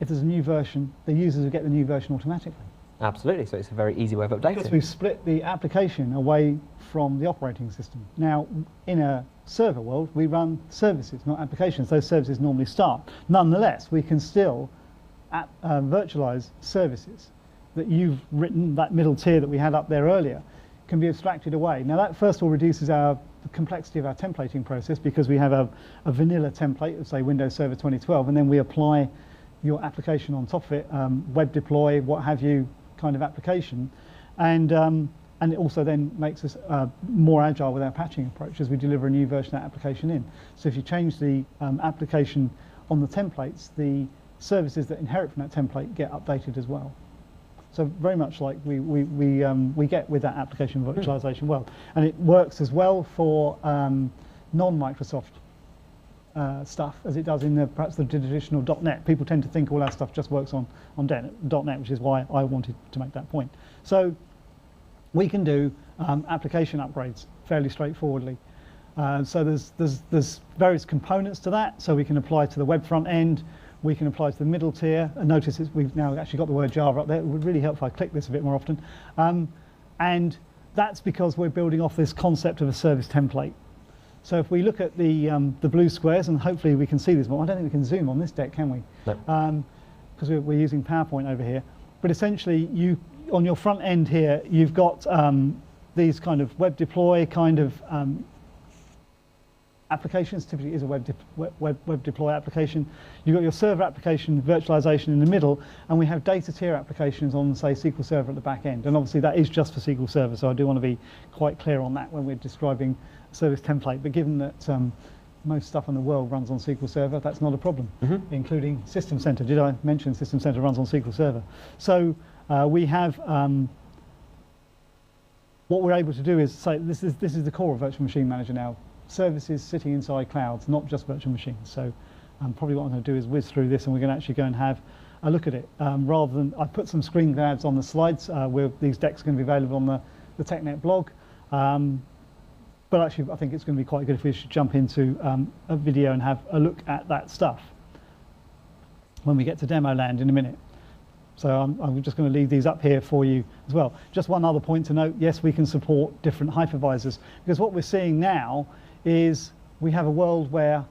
if there's a new version, the users will get the new version automatically. Absolutely, so it's a very easy way of updating. Because we've split the application away from the operating system. Now, in a server world, we run services, not applications. Those services normally start. Nonetheless, we can still virtualize services that you've written, that middle tier that we had up there earlier, can be abstracted away. Now, that first of all reduces the complexity of our templating process because we have a vanilla template, say Windows Server 2012, and then we apply your application on top of it, web deploy, what have you, kind of application, and it also then makes us more agile with our patching approach as we deliver a new version of that application in. So if you change the application on the templates, the services that inherit from that template get updated as well. So very much like we get with that application virtualization world, and it works as well for non-Microsoft stuff as it does in perhaps the traditional .NET. People tend to think all our stuff just works on .NET, which is why I wanted to make that point. So we can do application upgrades fairly straightforwardly. So there's various components to that. So we can apply to the web front end. We can apply to the middle tier. And notice we've now actually got the word Java up there. It would really help if I click this a bit more often. And that's because we're building off this concept of a service template. So if we look at the blue squares, and hopefully we can see these more. I don't think we can zoom on this deck, can we? No. Because we're using PowerPoint over here. But essentially, on your front end here, you've got these kind of web deploy kind of applications. Typically is a web deploy application. You've got your server application virtualization in the middle, and we have data tier applications on, say, SQL Server at the back end. And obviously that is just for SQL Server, so I do want to be quite clear on that when we're describing a service template. But given that most stuff in the world runs on SQL Server, that's not a problem, including System Center. Did I mention System Center runs on SQL Server? So we have what we're able to do is say this is the core of Virtual Machine Manager now. Services sitting inside clouds, not just virtual machines. So probably what I'm going to do is whiz through this, and we're going to actually go and have a look at it. Rather than, I put some screen grabs on the slides. These decks are going to be available on the TechNet blog. But actually, I think it's going to be quite good if we should jump into a video and have a look at that stuff when we get to demo land in a minute. So I'm just going to leave these up here for you as well. Just one other point to note, yes, we can support different hypervisors, because what we're seeing now is we have a world where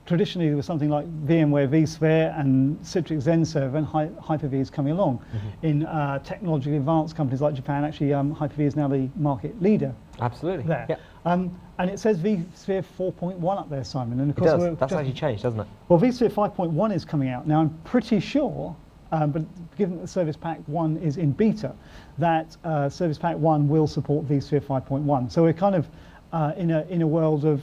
traditionally there was something like VMware vSphere and Citrix Zen Server, and Hyper-V is coming along. In technologically advanced companies like Japan, actually Hyper-V is now the market leader. Absolutely. There. Yeah. And it says vSphere 4.1 up there, Simon. And of course, that's actually changed, doesn't it? Well, vSphere 5.1 is coming out now. I'm pretty sure, but given that Service Pack 1 is in beta, that Service Pack 1 will support vSphere 5.1. So we're kind of in a world of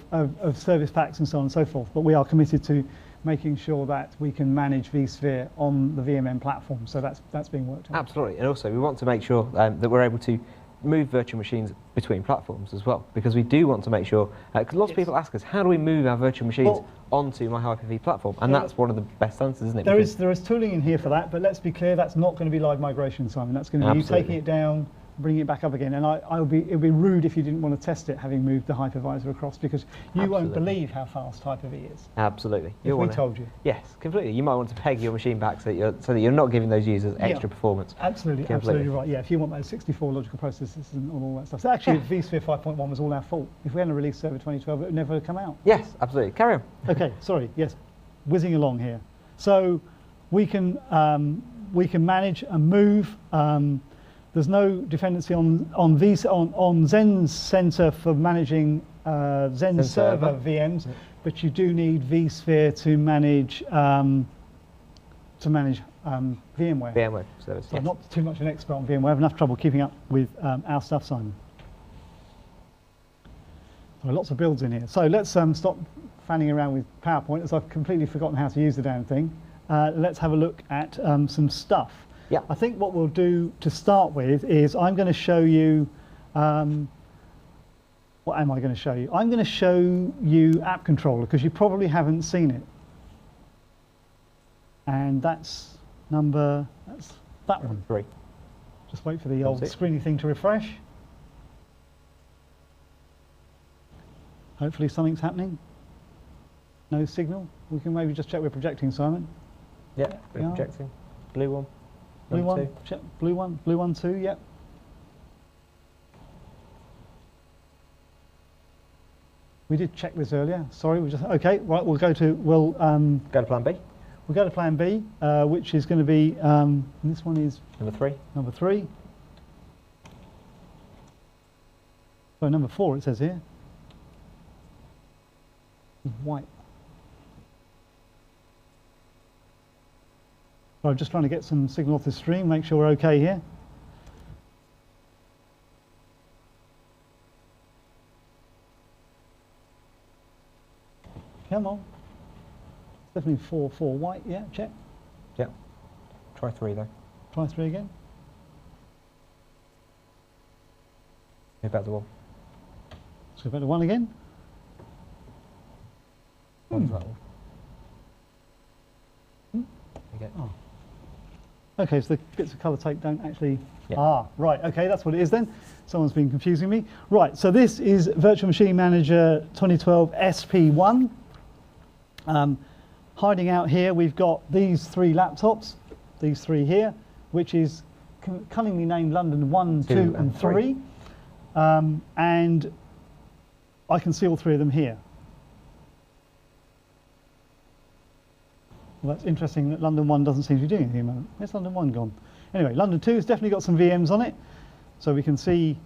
service packs and so on and so forth, but we are committed to making sure that we can manage vSphere on the VMM platform. So that's being worked on. Absolutely, and also we want to make sure that we're able to move virtual machines between platforms as well, because we do want to make sure, because lots of people ask us, how do we move our virtual machines onto my Hyper-V platform? And that's one of the best answers, isn't it? There is tooling in here for that, but let's be clear, that's not going to be live migration, Simon. That's going to be you taking it down, bringing it back up again, and it would be rude if you didn't want to test it having moved the hypervisor across, because you won't believe how fast Hyper-V is. Absolutely. If we told you. Yes, completely. You might want to peg your machine back so that you're not giving those users extra performance. Absolutely right. Yeah, if you want those 64 logical processors and all that stuff. So actually, vSphere 5.1 was all our fault. If we hadn't released Server 2012, it would never have come out. Yes, absolutely. Carry on. Okay, sorry. Yes, whizzing along here. So we can manage and move. There's no dependency on Zen Center for managing Zen Server VMs, but you do need vSphere to manage VMware. VMware service. I'm not too much an expert on VMware. I have enough trouble keeping up with our stuff, Simon. So lots of builds in here. So let's stop fanning around with PowerPoint, as I've completely forgotten how to use the damn thing. Let's have a look at some stuff. Yeah. I think what we'll do to start with is I'm going to show you, what am I going to show you? I'm going to show you App Controller, because you probably haven't seen it. and that's that one. 3. Just wait for the old That's it. screeny thing to refresh. Hopefully something's happening. No signal. We can maybe just check we're projecting, Simon. Yeah, we're projecting. Blue one. Blue Number one. 2. Check. Blue one, 2. Yep. We did check this earlier. Sorry, we just okay. Right, we'll go to Go to plan B. we'll go to plan B, which is going to be this one is Number 3. number 3. Sorry, number 4 it says here. White. I'm just trying to get some signal off the stream, make sure we're okay here. Come on. Definitely 4 white, yeah, check. Yeah. Try 3 though. Try 3 again. Move back to 1. Let's go back to 1 again. One's that one. Okay. Oh. Okay, so the bits of colour tape don't actually... Yeah. Ah, right, okay, that's what it is then. Someone's been confusing me. Right, so this is Virtual Machine Manager 2012 SP1. Hiding out here, we've got these 3 laptops, these 3 here, which is cunningly named London 1, 2 and 3. And I can see all 3 of them here. Well, that's interesting that London 1 doesn't seem to be doing anything at the moment. Where's London 1 gone? Anyway, London 2 has definitely got some VMs on it, so we can see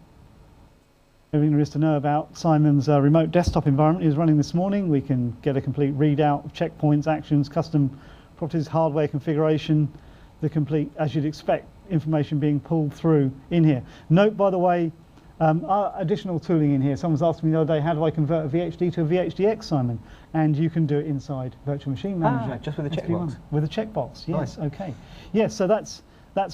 everything there is to know about Simon's remote desktop environment he was running this morning. We can get a complete readout of checkpoints, actions, custom properties, hardware configuration, the complete, as you'd expect, information being pulled through in here. Note, by the way, additional tooling in here. Someone's asked me the other day, how do I convert a VHD to a VHDX, Simon? And you can do it inside Virtual Machine Manager. Just with a SP1. checkbox. With a checkbox, yes. Nice. Okay. Yes, so that's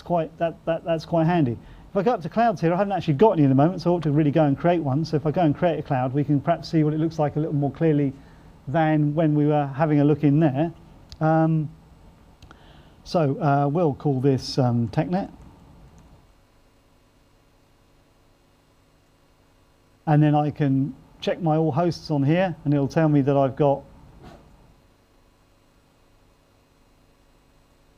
quite handy. If I go up to clouds here, I haven't actually got any at the moment, so I ought to really go and create one. So if I go and create a cloud, we can perhaps see what it looks like a little more clearly than when we were having a look in there. We'll call this TechNet. And then I can check my all hosts on here, and it'll tell me that I've got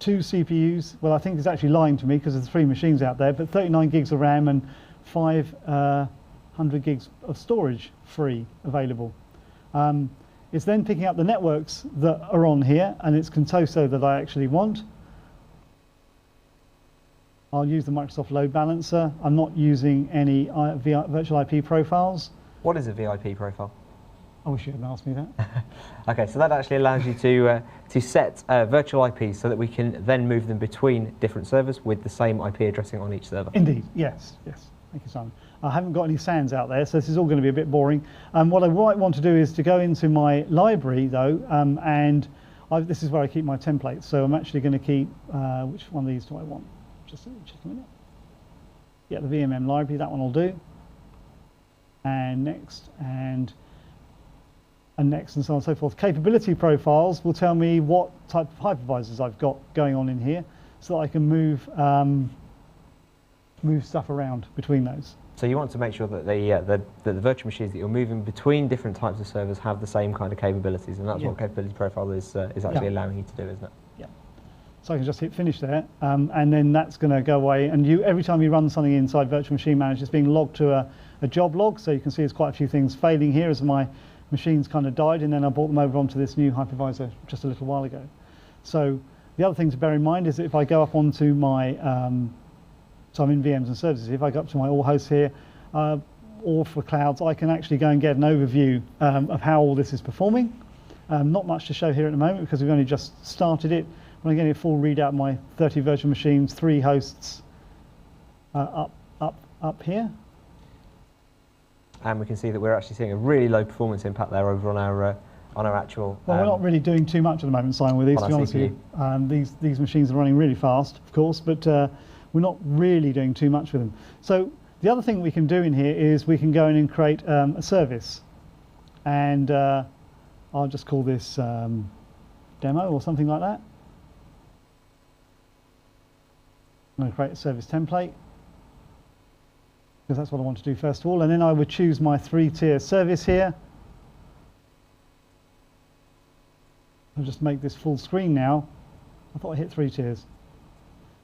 2 CPUs. Well, I think it's actually lying to me because there's 3 machines out there, but 39 gigs of RAM and 500 gigs of storage free available. It's then picking up the networks that are on here, and it's Contoso that I actually want. I'll use the Microsoft Load Balancer. I'm not using any virtual IP profiles. What is a VIP profile? I wish you hadn't asked me that. Okay, so that actually allows you to set virtual IPs so that we can then move them between different servers with the same IP addressing on each server. Indeed, yes. Thank you, Simon. I haven't got any SANs out there, so this is all going to be a bit boring. What I might want to do is to go into my library, though, this is where I keep my templates. So I'm actually going to keep, which one of these do I want? Just check a minute. Yeah, the VMM library, that one will do. And next, and next, and so on and so forth. Capability profiles will tell me what type of hypervisors I've got going on in here, so that I can move stuff around between those. So you want to make sure that the virtual machines that you're moving between different types of servers have the same kind of capabilities, and that's what capability profile is actually allowing you to do, isn't it? Yeah. So I can just hit finish there, and then that's going to go away. And every time you run something inside Virtual Machine Manager, it's being logged to a job log. So you can see there's quite a few things failing here as my machines kind of died, and then I brought them over onto this new hypervisor just a little while ago. So the other thing to bear in mind is that if I go up onto my, so I'm in VMs and services, if I go up to my all hosts here, or for clouds, I can actually go and get an overview of how all this is performing. Not much to show here at the moment because we've only just started it. I'm getting a full readout of my 30 virtual machines, 3 hosts up here. And we can see that we're actually seeing a really low performance impact there over on our actual. Well, we're not really doing too much at the moment, Simon, with these. To be honest with you, these machines are running really fast, of course, but we're not really doing too much with them. So the other thing we can do in here is we can go in and create a service, and I'll just call this demo or something like that. I'm going to create a service template, because that's what I want to do first of all, and then I would choose my 3-tier service here. I'll just make this full screen now. I thought I hit 3 tiers.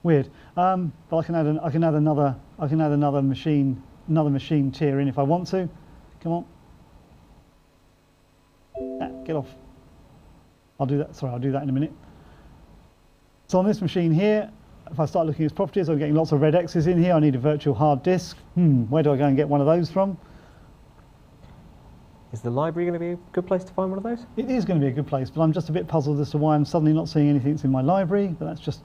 Weird. But I can add another machine tier in if I want to. Come on. Get off. I'll do that. Sorry, I'll do that in a minute. So on this machine here, if I start looking at its properties, I'm getting lots of red X's in here. I need a virtual hard disk. Where do I go and get one of those from? Is the library going to be a good place to find one of those? It is going to be a good place, but I'm just a bit puzzled as to why I'm suddenly not seeing anything that's in my library. But that's just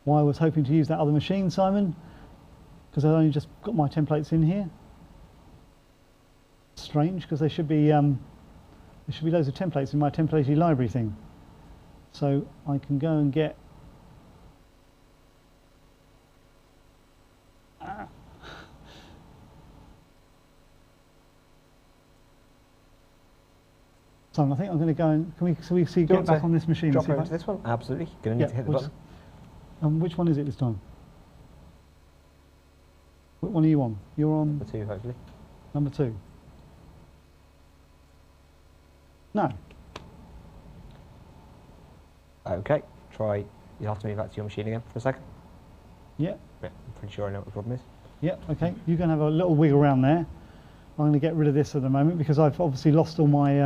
why I was hoping to use that other machine, Simon, because I've only just got my templates in here. Strange, because there should be loads of templates in my templatey library thing. So I can go and get. So I think I'm going to go and can we see get back on this machine? Drop over to this one. Absolutely. Going to need to hit the button. Which one is it this time? What one are you on? You're on number 2, hopefully. Number 2. No. Okay. Try. You'll have to move back to your machine again for a second. Yeah. Yeah. I'm pretty sure I know what the problem is. Yeah. Okay. You're going to have a little wiggle around there. I'm going to get rid of this at the moment because I've obviously lost all my.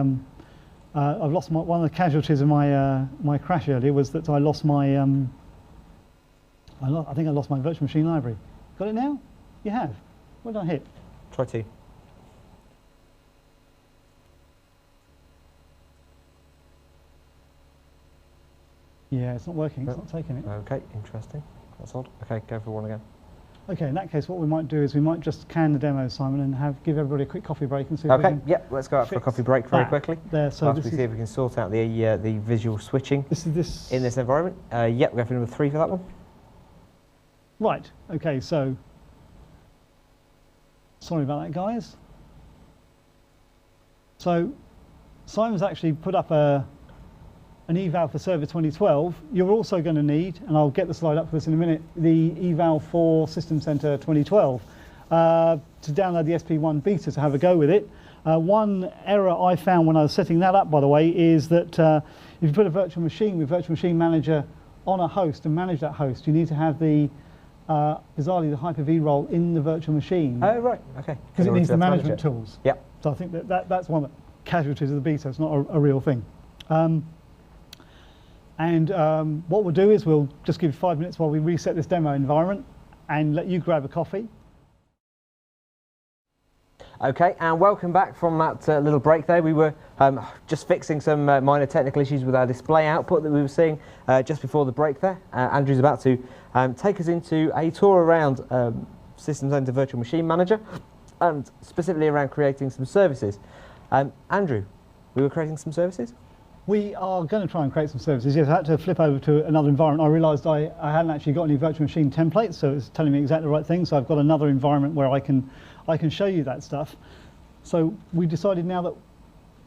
I've lost one of the casualties of my crash earlier was that I lost my. I think I lost my virtual machine library. Got it now? You have. What did I hit? Try 2. Yeah, it's not working. It's not taking it. Okay, interesting. That's odd. Okay, go for one again. Okay, in that case, what we might do is we might just can the demo, Simon, and give everybody a quick coffee break and see if we can. Yep. Let's go out for a coffee break very quickly. There, so we see if we can sort out the visual switching in this environment. Yep, we go for number 3 for that one. Right. Okay. So sorry about that, guys. So Simon's actually put up an eval for Server 2012. You're also going to need, and I'll get the slide up for this in a minute, the eval for System Center 2012 to download the SP1 beta to have a go with it. One error I found when I was setting that up, by the way, is that if you put a virtual machine with Virtual Machine Manager on a host and manage that host, you need to have the bizarrely the Hyper-V role in the virtual machine. Oh, right, okay. Because it needs the management tools. Yep. So I think that's one of the casualties of the beta. It's not a real thing. What we'll do is we'll just give you 5 minutes while we reset this demo environment and let you grab a coffee. Okay, and welcome back from that little break there. We were just fixing some minor technical issues with our display output that we were seeing just before the break there. Andrew's about to take us into a tour around System Center Virtual Machine Manager and specifically around creating some services. Andrew, we were creating some services? We are going to try and create some services. Yes, I had to flip over to another environment. I realised I hadn't actually got any virtual machine templates, so it's telling me exactly the right thing. So I've got another environment where I can show you that stuff. So we decided now that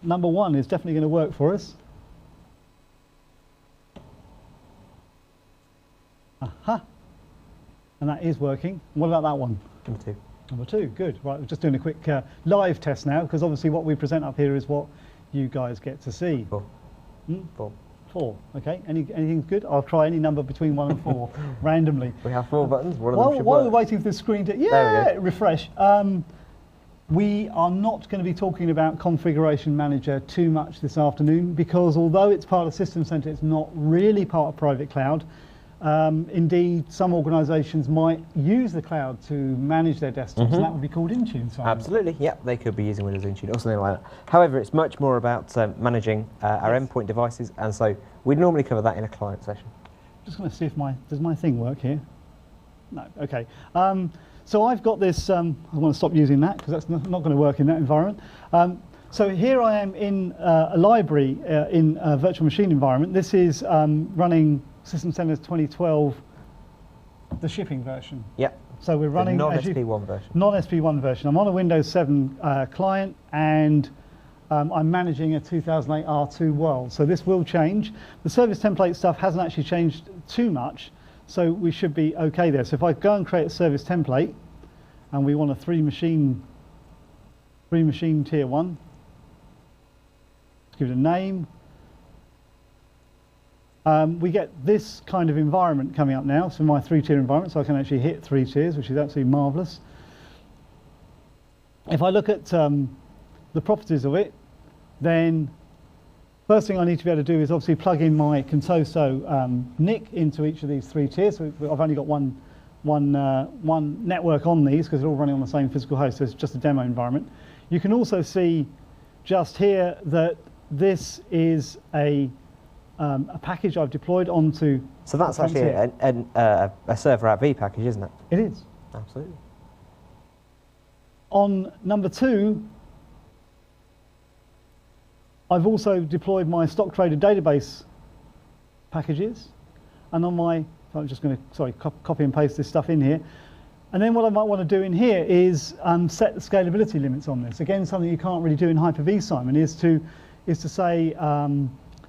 number 1 is definitely going to work for us. Aha! And that is working. What about that one? Number 2. Number 2, good. Right, we're just doing a quick live test now, because obviously what we present up here is what you guys get to see. 4. 4. 4. Okay. Anything good? I'll try any number between 1 and 4 randomly. We have 4 buttons. One of them should while work. we're waiting for the screen to refresh. We are not going to be talking about Configuration Manager too much this afternoon because although it's part of System Center, it's not really part of private cloud. Indeed, some organisations might use the cloud to manage their desktops, and that would be called Intune. Simon. Absolutely, yep, they could be using Windows Intune or something like that. However, it's much more about managing our endpoint devices, and so we'd normally cover that in a client session. Just going to see if does my thing work here? No, okay. So I've got this, I want to stop using that because that's not going to work in that environment. So here I am in a library in a virtual machine environment. This is running System Center 2012, the shipping version. Yep. So we're running the non-SP1 version. Non-SP1 version. I'm on a Windows 7 client and I'm managing a 2008 R2 world. So this will change. The service template stuff hasn't actually changed too much. So we should be okay there. So if I go and create a service template, and we want a three machine tier 1, give it a name. We get this kind of environment coming up now, so my 3-tier environment, so I can actually hit 3 tiers, which is absolutely marvellous. If I look at the properties of it, then first thing I need to be able to do is obviously plug in my Contoso NIC into each of these 3 tiers. So I've only got one network on these because they're all running on the same physical host, so it's just a demo environment. You can also see just here that this is a package I've deployed onto. So that's actually a server out V package, isn't it? It is. Absolutely. On number 2, I've also deployed my stock trader database packages, and on my, so I'm just going to copy and paste this stuff in here. And then what I might want to do in here is set the scalability limits on this. Again, something you can't really do in Hyper-V, Simon, is to say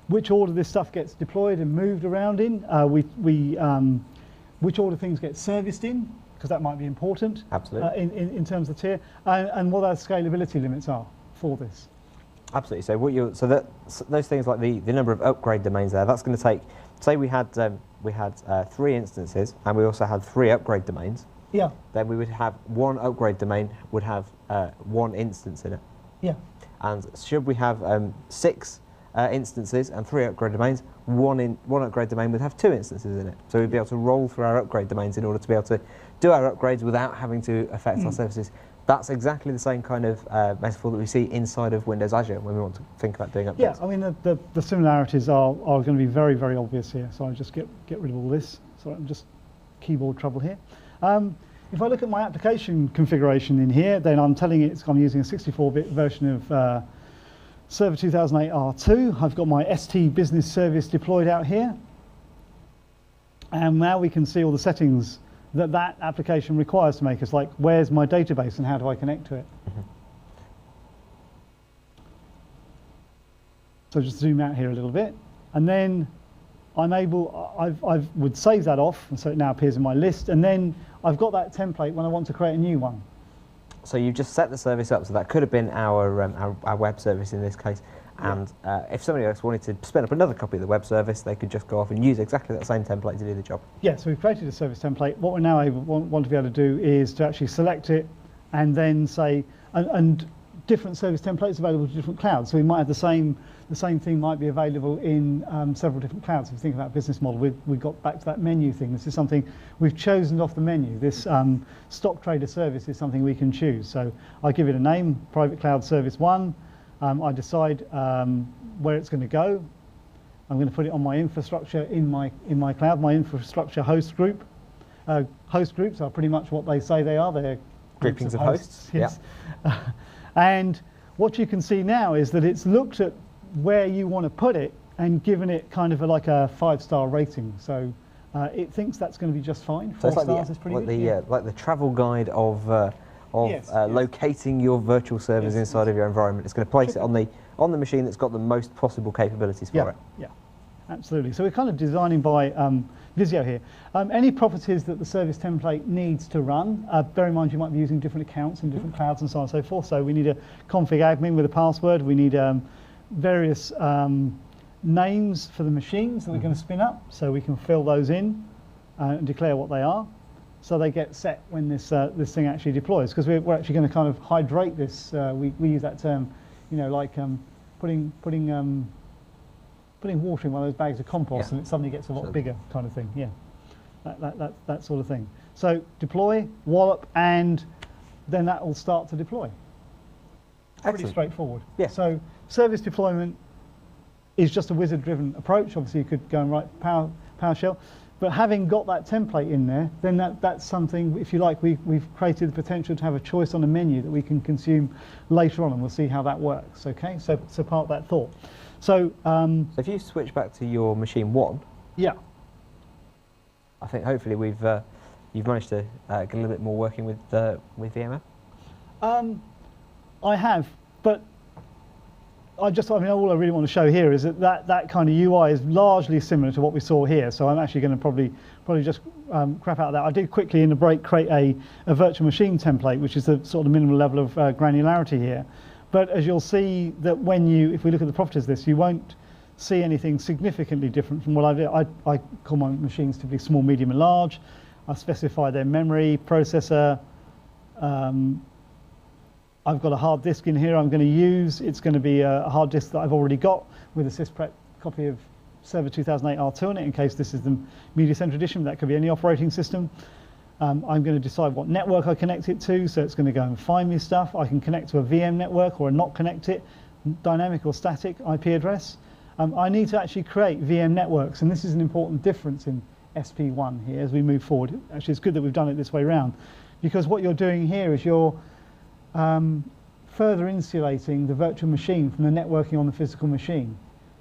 which order this stuff gets deployed and moved around in, which order things get serviced in, because that might be important. Absolutely. In terms of tier, and what our scalability limits are for this. Absolutely. So those things like the number of upgrade domains there, that's going to take. Say we had 3 instances, and we also had 3 upgrade domains. Yeah. Then we would have 1 upgrade domain would have 1 instance in it. Yeah. And should we have 6 instances and 3 upgrade domains, one upgrade domain would have 2 instances in it. So we'd be able to roll through our upgrade domains in order to be able to do our upgrades without having to affect our services. That's exactly the same kind of metaphor that we see inside of Windows Azure when we want to think about doing updates. Yeah, I mean the similarities are going to be very, very obvious here. So I'll just get rid of all this. So I'm just keyboard trouble here. If I look at my application configuration in here, then I'm telling it I'm using a 64-bit version of Server 2008 R2. I've got my ST business service deployed out here. And now we can see all the settings that application requires to make us, like where's my database and how do I connect to it. So just zoom out here a little bit, and then I would save that off, and so it now appears in my list, and then I've got that template when I want to create a new one. So you've just set the service up, so that could have been our web service in this case. And if somebody else wanted to spin up another copy of the web service, they could just go off and use exactly that same template to do the job. Yeah, so we've created a service template. What we're now want to be able to do is to actually select it and then say, and different service templates available to different clouds. So we might have the same thing might be available in several different clouds. If you think about business model, we got back to that menu thing. This is something we've chosen off the menu. This stock trader service is something we can choose. So I give it a name, Private Cloud Service 1. I decide where it's going to go. I'm going to put it on my infrastructure in my cloud, my infrastructure host group. Host groups are pretty much what they say they are. They're groupings of hosts. Yes. Yeah. And what you can see now is that it's looked at where you want to put it and given it kind of like a 5-star rating. So it thinks that's going to be just fine. 4 stars is pretty good. Like the travel guide of locating your virtual servers inside of your environment. It's going to place it on the machine that's got the most possible capabilities for it. Yeah, absolutely. So we're kind of designing by Visio here. Any properties that the service template needs to run, bear in mind you might be using different accounts in different clouds and so on and so forth. So we need a config admin with a password. We need various names for the machines that we're going to spin up, so we can fill those in and declare what they are. So they get set when this thing actually deploys, because we're actually going to kind of hydrate this. We use that term, like putting water in one of those bags of compost, and it suddenly gets a lot bigger, kind of thing. Yeah, that sort of thing. So deploy, wallop, and then that will start to deploy. Pretty straightforward. Yeah. So service deployment is just a wizard-driven approach. Obviously, you could go and write PowerShell. But having got that template in there, then that's something, if you like, we've created the potential to have a choice on a menu that we can consume later on, and we'll see how that works, okay? So part of that thought. So if you switch back to your machine 1, yeah, I think hopefully you've managed to get a little bit more working with VMware. I have, but all I really want to show here is that kind of UI is largely similar to what we saw here. So I'm actually going to probably just crap out of that. I did quickly in the break create a virtual machine template, which is the sort of minimal level of granularity here. But as you'll see that if we look at the properties of this, you won't see anything significantly different from what I do. I call my machines typically small, medium, and large. I specify their memory, processor. I've got a hard disk in here I'm going to use. It's going to be a hard disk that I've already got with a sysprep copy of Server 2008 R2 on it, in case this is the Media Center edition. That could be any operating system. I'm going to decide what network I connect it to, so it's going to go and find me stuff. I can connect to a VM network or not connect it, dynamic or static IP address. I need to actually create VM networks, and this is an important difference in SP1 here as we move forward. Actually, it's good that we've done it this way around, because what you're doing here is you're further insulating the virtual machine from the networking on the physical machine.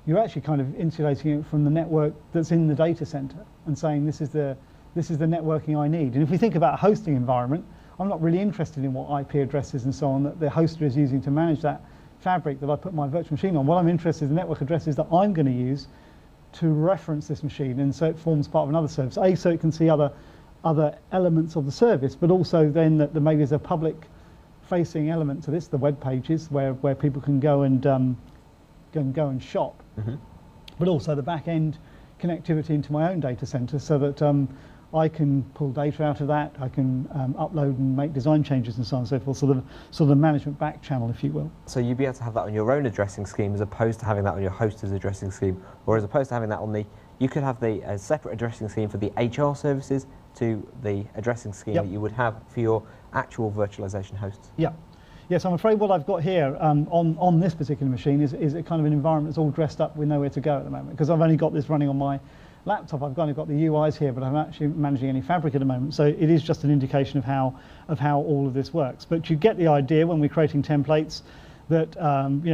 You're actually kind of insulating it from the network that's in the data center and saying this is the networking I need. And if we think about a hosting environment, I'm not really interested in what IP addresses and so on that the hoster is using to manage that fabric that I put my virtual machine on. What I'm interested in the network addresses that I'm going to use to reference this machine, and so it forms part of another service. So it can see other elements of the service, but also then that maybe there's a public facing element to this, the web pages where people can go and shop, but also the back end connectivity into my own data center, so that I can pull data out of that. I can upload and make design changes and so on and so forth. So the management back channel, if you will. So you'd be able to have that on your own addressing scheme as opposed to having that on your hoster's addressing scheme, or as opposed to having that on you could have a separate addressing scheme for the HR services to the addressing scheme that you would have for your actual virtualization hosts. Yeah. Yes, I'm afraid what I've got here on this particular machine is a kind of an environment that's all dressed up with nowhere to go at the moment, because I've only got this running on my laptop. I've kind of got the UIs here, but I'm actually managing any fabric at the moment. So it is just an indication of how all of this works. But you get the idea when we're creating templates that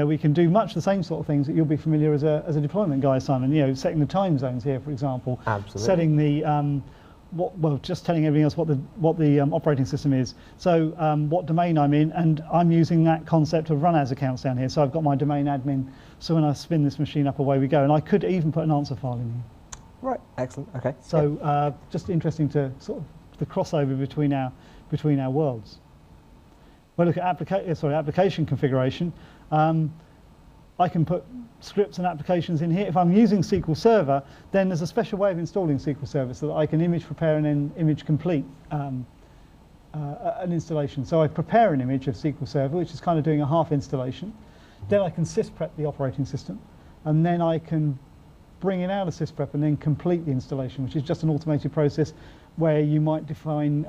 we can do much the same sort of things that you'll be familiar as a deployment guy, Simon. Setting the time zones here, for example. Absolutely. Setting the just telling everything else what the operating system is. So what domain I'm in, and I'm using that concept of run as accounts down here. So I've got my domain admin. So when I spin this machine up, away we go. And I could even put an answer file in here. Right. Excellent. Okay. So just interesting to sort of the crossover between our worlds. Well, look at application configuration. I can put scripts and applications in here. If I'm using SQL Server, then there's a special way of installing SQL Server so that I can image prepare and then image complete an installation. So I prepare an image of SQL Server, which is kind of doing a half installation. Then I can sysprep the operating system, and then I can bring it out of sysprep and then complete the installation, which is just an automated process where you might define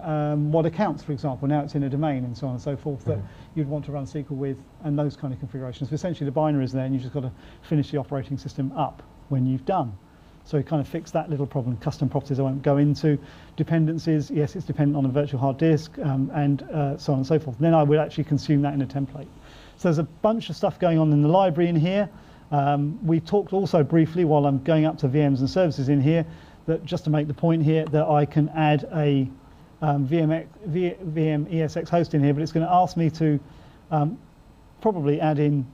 what accounts, for example, now it's in a domain and so on and so forth, that you'd want to run SQL with, and those kind of configurations. But essentially the binary is there, and you've just got to finish the operating system up when you've done. So you kind of fix that little problem. Custom properties I won't go into. Dependencies, yes, it's dependent on a virtual hard disk, and so on and so forth. And then I would actually consume that in a template. So there's a bunch of stuff going on in the library in here. We talked also briefly, while I'm going up to VMs and services in here, that just to make the point here that I can add a VM ESX host in here, but it's going to ask me to probably add in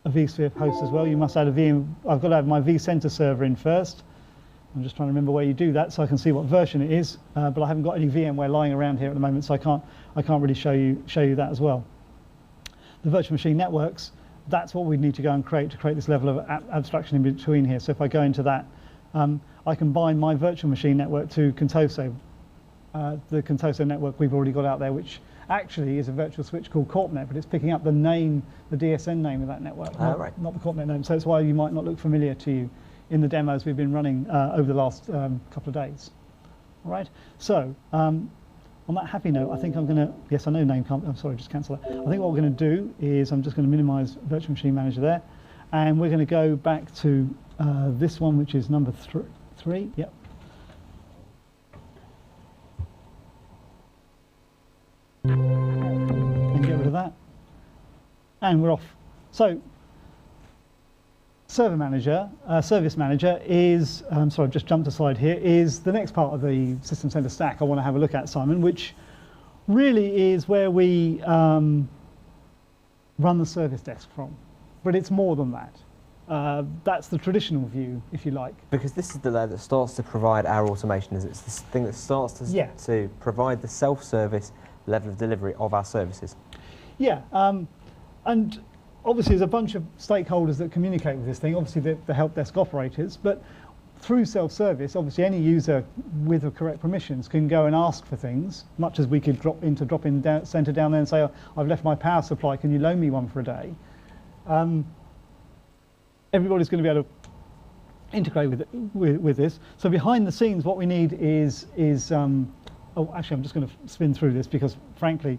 a vSphere host as well. You must add a VM. I've got to have my vCenter server in first. I'm just trying to remember where you do that so I can see what version it is, but I haven't got any VMware lying around here at the moment, so I can't really show you that as well. The virtual machine networks, that's what we need to go and create this level of abstraction in between here. So if I go into that, I can bind my virtual machine network to Contoso. The Contoso network we've already got out there, which actually is a virtual switch called CorpNet, but it's picking up the name, the DSN name of that network, not the CorpNet name. So that's why you might not look familiar to you in the demos we've been running over the last couple of days. All right. So on that happy note, I think I'm going to, yes, I know name can't, I'm sorry, just cancel that. I think what we're going to do is I'm just going to minimize Virtual Machine Manager there, and we're going to go back to this one, which is number three. Yep. And get rid of that. And we're off. So Server Manager, Service Manager is, sorry, I've just jumped a slide here, is the next part of the System Center stack I want to have a look at, Simon, which really is where we run the service desk from. But it's more than that. That's the traditional view, if you like. Because this is the layer that starts to provide our automation, is it's this thing that starts to provide the self-service level of delivery of our services. Yeah, and obviously there's a bunch of stakeholders that communicate with this thing, obviously the help desk operators, but through self-service, obviously any user with the correct permissions can go and ask for things, much as we could drop in centre down there and say, oh, I've left my power supply, can you loan me one for a day? Everybody's going to be able to integrate with this. So behind the scenes, what we need is oh, actually, I'm just going to spin through this because, frankly,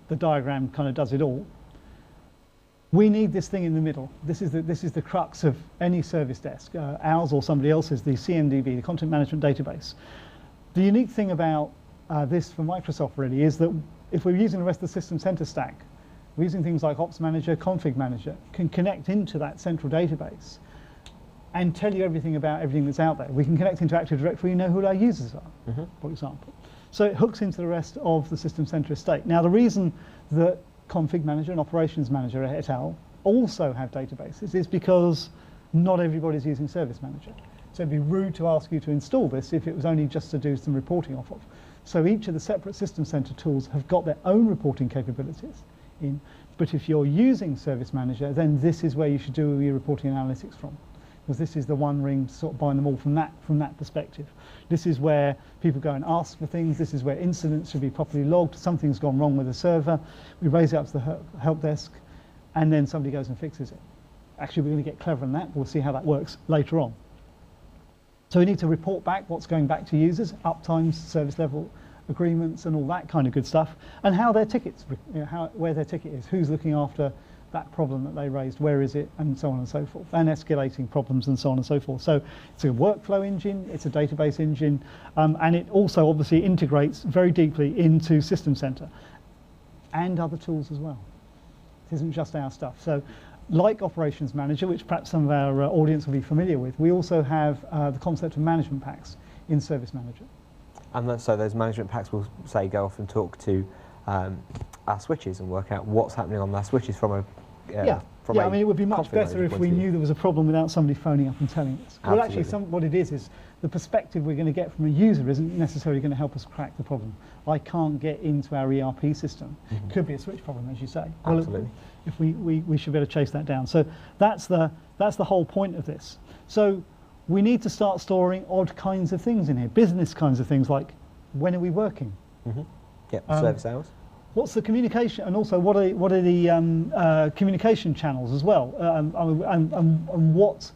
the diagram kind of does it all. We need this thing in the middle. This is the crux of any service desk, ours or somebody else's, the CMDB, the Content Management Database. The unique thing about this for Microsoft really is that if we're using the rest of the System Center stack, we're using things like Ops Manager, Config Manager, can connect into that central database and tell you everything about everything that's out there. We can connect into Active Directory, you know who our users are, for example. So it hooks into the rest of the System Center estate. Now the reason that Config Manager and Operations Manager et al. Also have databases is because not everybody's using Service Manager. So it'd be rude to ask you to install this if it was only just to do some reporting off of. So each of the separate System Center tools have got their own reporting capabilities in, but if you're using Service Manager, then this is where you should do your reporting analytics from, because this is the one ring to sort of bind them all from that perspective. This is where people go and ask for things. This is where incidents should be properly logged. Something's gone wrong with the server. We raise it up to the help desk, and then somebody goes and fixes it. Actually, we're going to get clever on that. We'll see how that works later on. So we need to report back what's going back to users, uptimes, service level agreements, and all that kind of good stuff, and how their tickets, where their ticket is, who's looking after that problem that they raised, where is it, and so on and so forth, and escalating problems and so on and so forth. So it's a workflow engine, it's a database engine, and it also obviously integrates very deeply into System Center and other tools as well. It isn't just our stuff. So like Operations Manager, which perhaps some of our audience will be familiar with, we also have the concept of management packs in Service Manager. And so those management packs will, say, go off and talk to our switches and work out what's happening on their switches from a I mean, it would be much better if we knew there was a problem without somebody phoning up and telling us. Absolutely. Well, actually, what it is the perspective we're going to get from a user isn't necessarily going to help us crack the problem. I can't get into our ERP system. Could be a switch problem, as you say. Absolutely. Well, if we should be able to chase that down. So that's the whole point of this. So we need to start storing odd kinds of things in here, business kinds of things like when are we working? Service hours. What's the communication, and also what are the communication channels as well, and what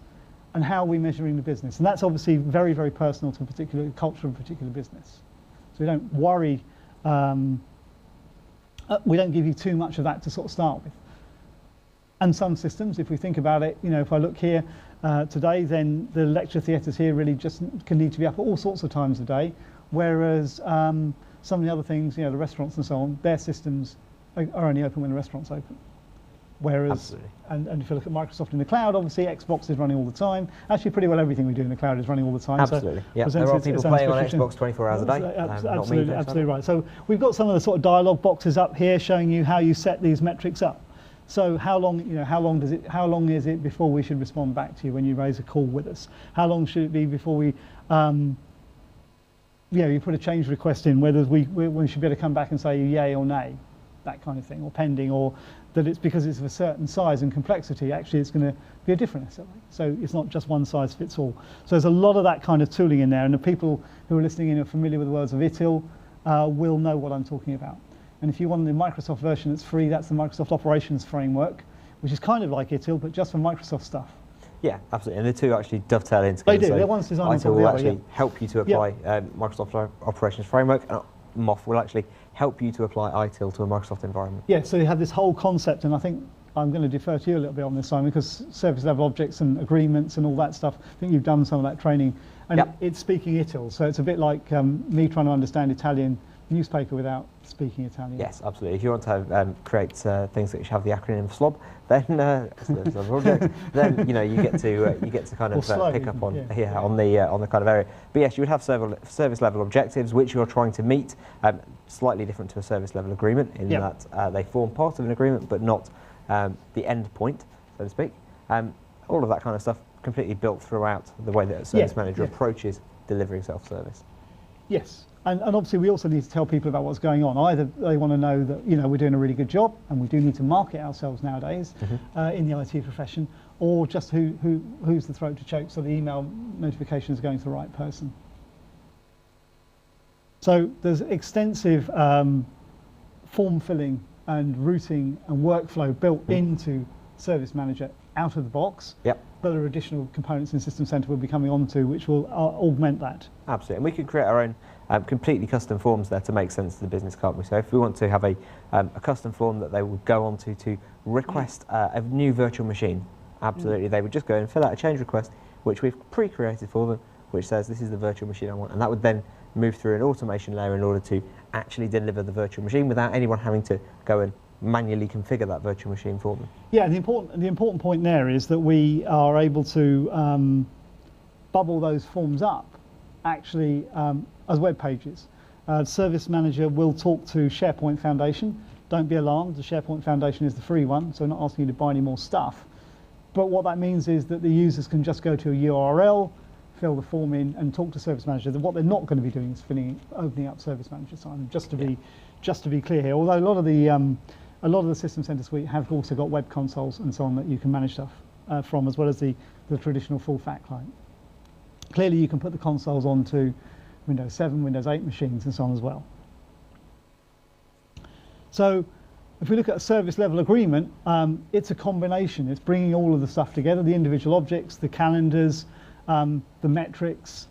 and how are we measuring the business? And that's obviously very, very personal to a particular culture and particular business. So we don't worry, we don't give you too much of that to sort of start with. And some systems, if we think about it, if I look here today, then the lecture theatres here really just can need to be up at all sorts of times a day, whereas some of the other things, the restaurants and so on, their systems are only open when the restaurant's open. Whereas, and if you look at Microsoft in the cloud, obviously Xbox is running all the time. Actually, pretty well everything we do in the cloud is running all the time. Absolutely. So yeah. There are people playing on Xbox 24 hours a day. Absolutely right. So we've got some of the sort of dialog boxes up here showing you how you set these metrics up. So how long is it before we should respond back to you when you raise a call with us? How long should it be before we you put a change request in, whether we should be able to come back and say yay or nay, that kind of thing, or pending, or that it's because it's of a certain size and complexity, actually it's going to be a different SLA. So it's not just one size fits all. So there's a lot of that kind of tooling in there, and the people who are listening in are familiar with the words of ITIL will know what I'm talking about. And if you want the Microsoft version that's free, that's the Microsoft Operations Framework, which is kind of like ITIL, but just for Microsoft stuff. Yeah, absolutely, and the two actually dovetail in together. They do. So They're one's designed ITIL will actually help you to apply Microsoft Operations Framework, and MOF will actually help you to apply ITIL to a Microsoft environment. Yeah, so you have this whole concept, and I think I'm going to defer to you a little bit on this, Simon, because service level objects and agreements and all that stuff, I think you've done some of that training, and it's speaking ITIL, so it's a bit like me trying to understand Italian newspaper without speaking Italian. Yes, absolutely. If you want to create things that have the acronym SLOB, then then you get to kind of pick up on on the kind of area. But yes, you would have service level objectives which you're trying to meet. Slightly different to a service level agreement in that they form part of an agreement, but not the end point, so to speak. All of that kind of stuff completely built throughout the way that a service manager approaches delivering self-service. Yes, and obviously we also need to tell people about what's going on. Either they want to know that we're doing a really good job, and we do need to market ourselves nowadays in the IT profession, or just who's the throat to choke, so the email notifications are going to the right person. So there's extensive form filling and routing and workflow built into Service Manager out of the box. Yep. But there are additional components in System Center we'll be coming on to which will augment that. Absolutely, and we can create our own completely custom forms there to make sense to the business, can't we? So if we want to have a custom form that they would go on to request a new virtual machine, absolutely, they would just go and fill out a change request, which we've pre-created for them, which says this is the virtual machine I want, and that would then move through an automation layer in order to actually deliver the virtual machine without anyone having to go and manually configure that virtual machine for them. Yeah, the important point there is that we are able to bubble those forms up actually as web pages. Service Manager will talk to SharePoint Foundation. Don't be alarmed, the SharePoint Foundation is the free one, so we're not asking you to buy any more stuff. But what that means is that the users can just go to a URL, fill the form in, and talk to Service Manager. What they're not going to be doing is opening up Service Manager, Simon, just to be clear here. Although a lot of the System Center suite have also got web consoles and so on that you can manage stuff from, as well as the traditional full fat client. Clearly, you can put the consoles onto Windows 7, Windows 8 machines and so on as well. So if we look at a service level agreement, it's a combination. It's bringing all of the stuff together, the individual objects, the calendars, the metrics,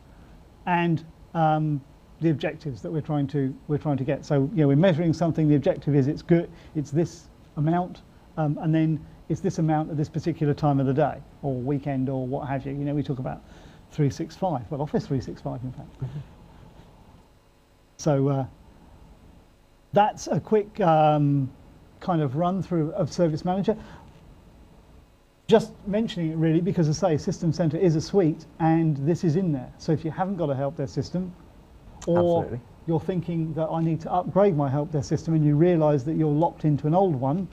and the objectives that we're trying to get. So we're measuring something. The objective is it's good. It's this amount, and then it's this amount at this particular time of the day or weekend or what have you. We talk about 365. Well, Office 365, in fact. So that's a quick kind of run through of Service Manager. Just mentioning it really because, as I say, System Center is a suite, and this is in there. So if you haven't got a help desk system, or absolutely, you're thinking that I need to upgrade my help desk system, and you realise that you're locked into an old one,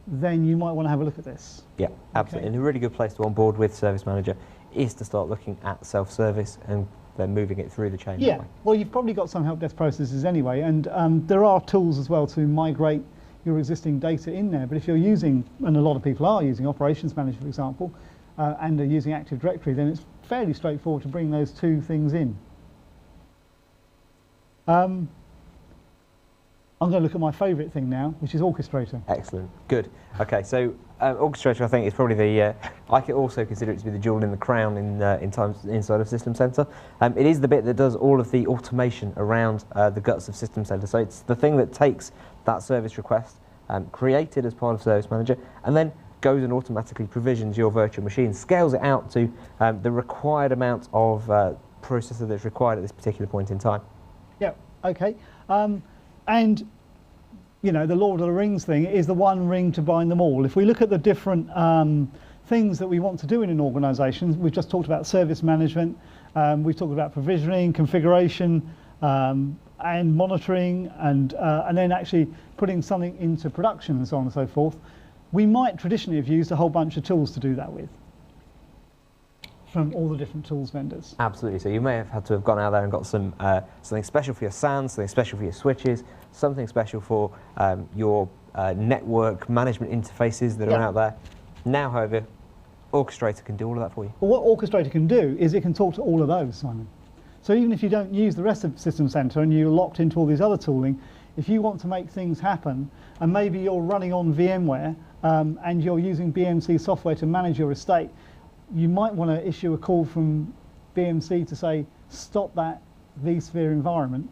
then you might want to have a look at this. Yeah, absolutely. Okay. And a really good place to onboard with Service Manager is to start looking at self-service and then moving it through the chain. Yeah, well, you've probably got some help desk processes anyway, and there are tools as well to migrate your existing data in there. But if you're using, and a lot of people are using Operations Manager, for example, and are using Active Directory, then it's fairly straightforward to bring those two things in. I'm going to look at my favourite thing now, which is Orchestrator. Excellent, good. Okay, so Orchestrator, I think, is probably the, I could also consider it to be the jewel in the crown in times inside of System Center. It is the bit that does all of the automation around the guts of System Center. So it's the thing that takes that service request created as part of Service Manager and then goes and automatically provisions your virtual machine, scales it out to the required amount of processor that's required at this particular point in time. Yeah, okay. And the Lord of the Rings thing is the one ring to bind them all. If we look at the different things that we want to do in an organisation, we've just talked about service management, we've talked about provisioning, configuration, and monitoring, and then actually putting something into production and so on and so forth. We might traditionally have used a whole bunch of tools to do that with, from all the different tools vendors. Absolutely. So you may have had to have gone out there and got some something special for your SAN, something special for your switches, something special for your network management interfaces that are out there. Now, however, Orchestrator can do all of that for you. Well, what Orchestrator can do is it can talk to all of those, Simon. So even if you don't use the rest of System Center and you're locked into all these other tooling, if you want to make things happen, and maybe you're running on VMware and you're using BMC software to manage your estate, you might want to issue a call from BMC to say, stop that vSphere environment.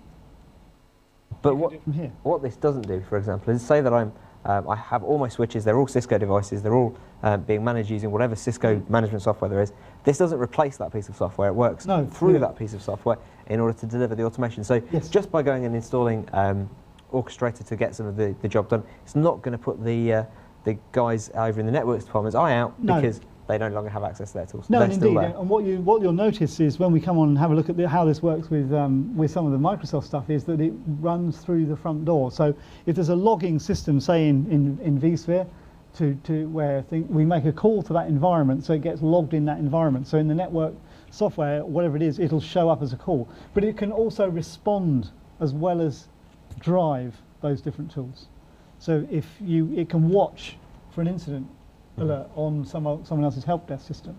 But what this doesn't do, for example, is say that I have all my switches, they're all Cisco devices, they're all being managed using whatever Cisco management software there is. This doesn't replace that piece of software, it works through that piece of software in order to deliver the automation. So just by going and installing Orchestrator to get some of the job done, it's not going to put the guys over in the networks department's eye out because they no longer have access to their tools. No, indeed. And what you'll notice is when we come on and have a look at how this works with some of the Microsoft stuff is that it runs through the front door. So if there's a logging system, say in vSphere, to where we make a call to that environment, so it gets logged in that environment. So in the network software, whatever it is, it'll show up as a call. But it can also respond as well as drive those different tools. So it can watch for an incident alert on someone else's help desk system,